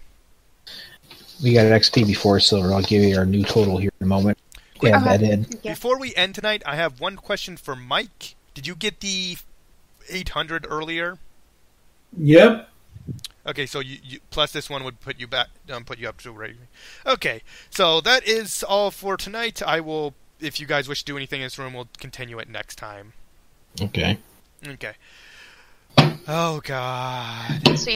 Speaker 4: We got an XP before Silver. I'll give you our new total here in a moment. Add that in.
Speaker 2: Yeah.
Speaker 1: Before we end tonight, I have one question for Mike. Did you get the 800 earlier?
Speaker 3: Yep.
Speaker 1: Okay, so you plus this one would put you back, put you up to regular. Okay, so that is all for tonight. I will, if you guys wish to do anything in this room, we'll continue it next time.
Speaker 4: Okay.
Speaker 1: Okay. Oh God.
Speaker 2: So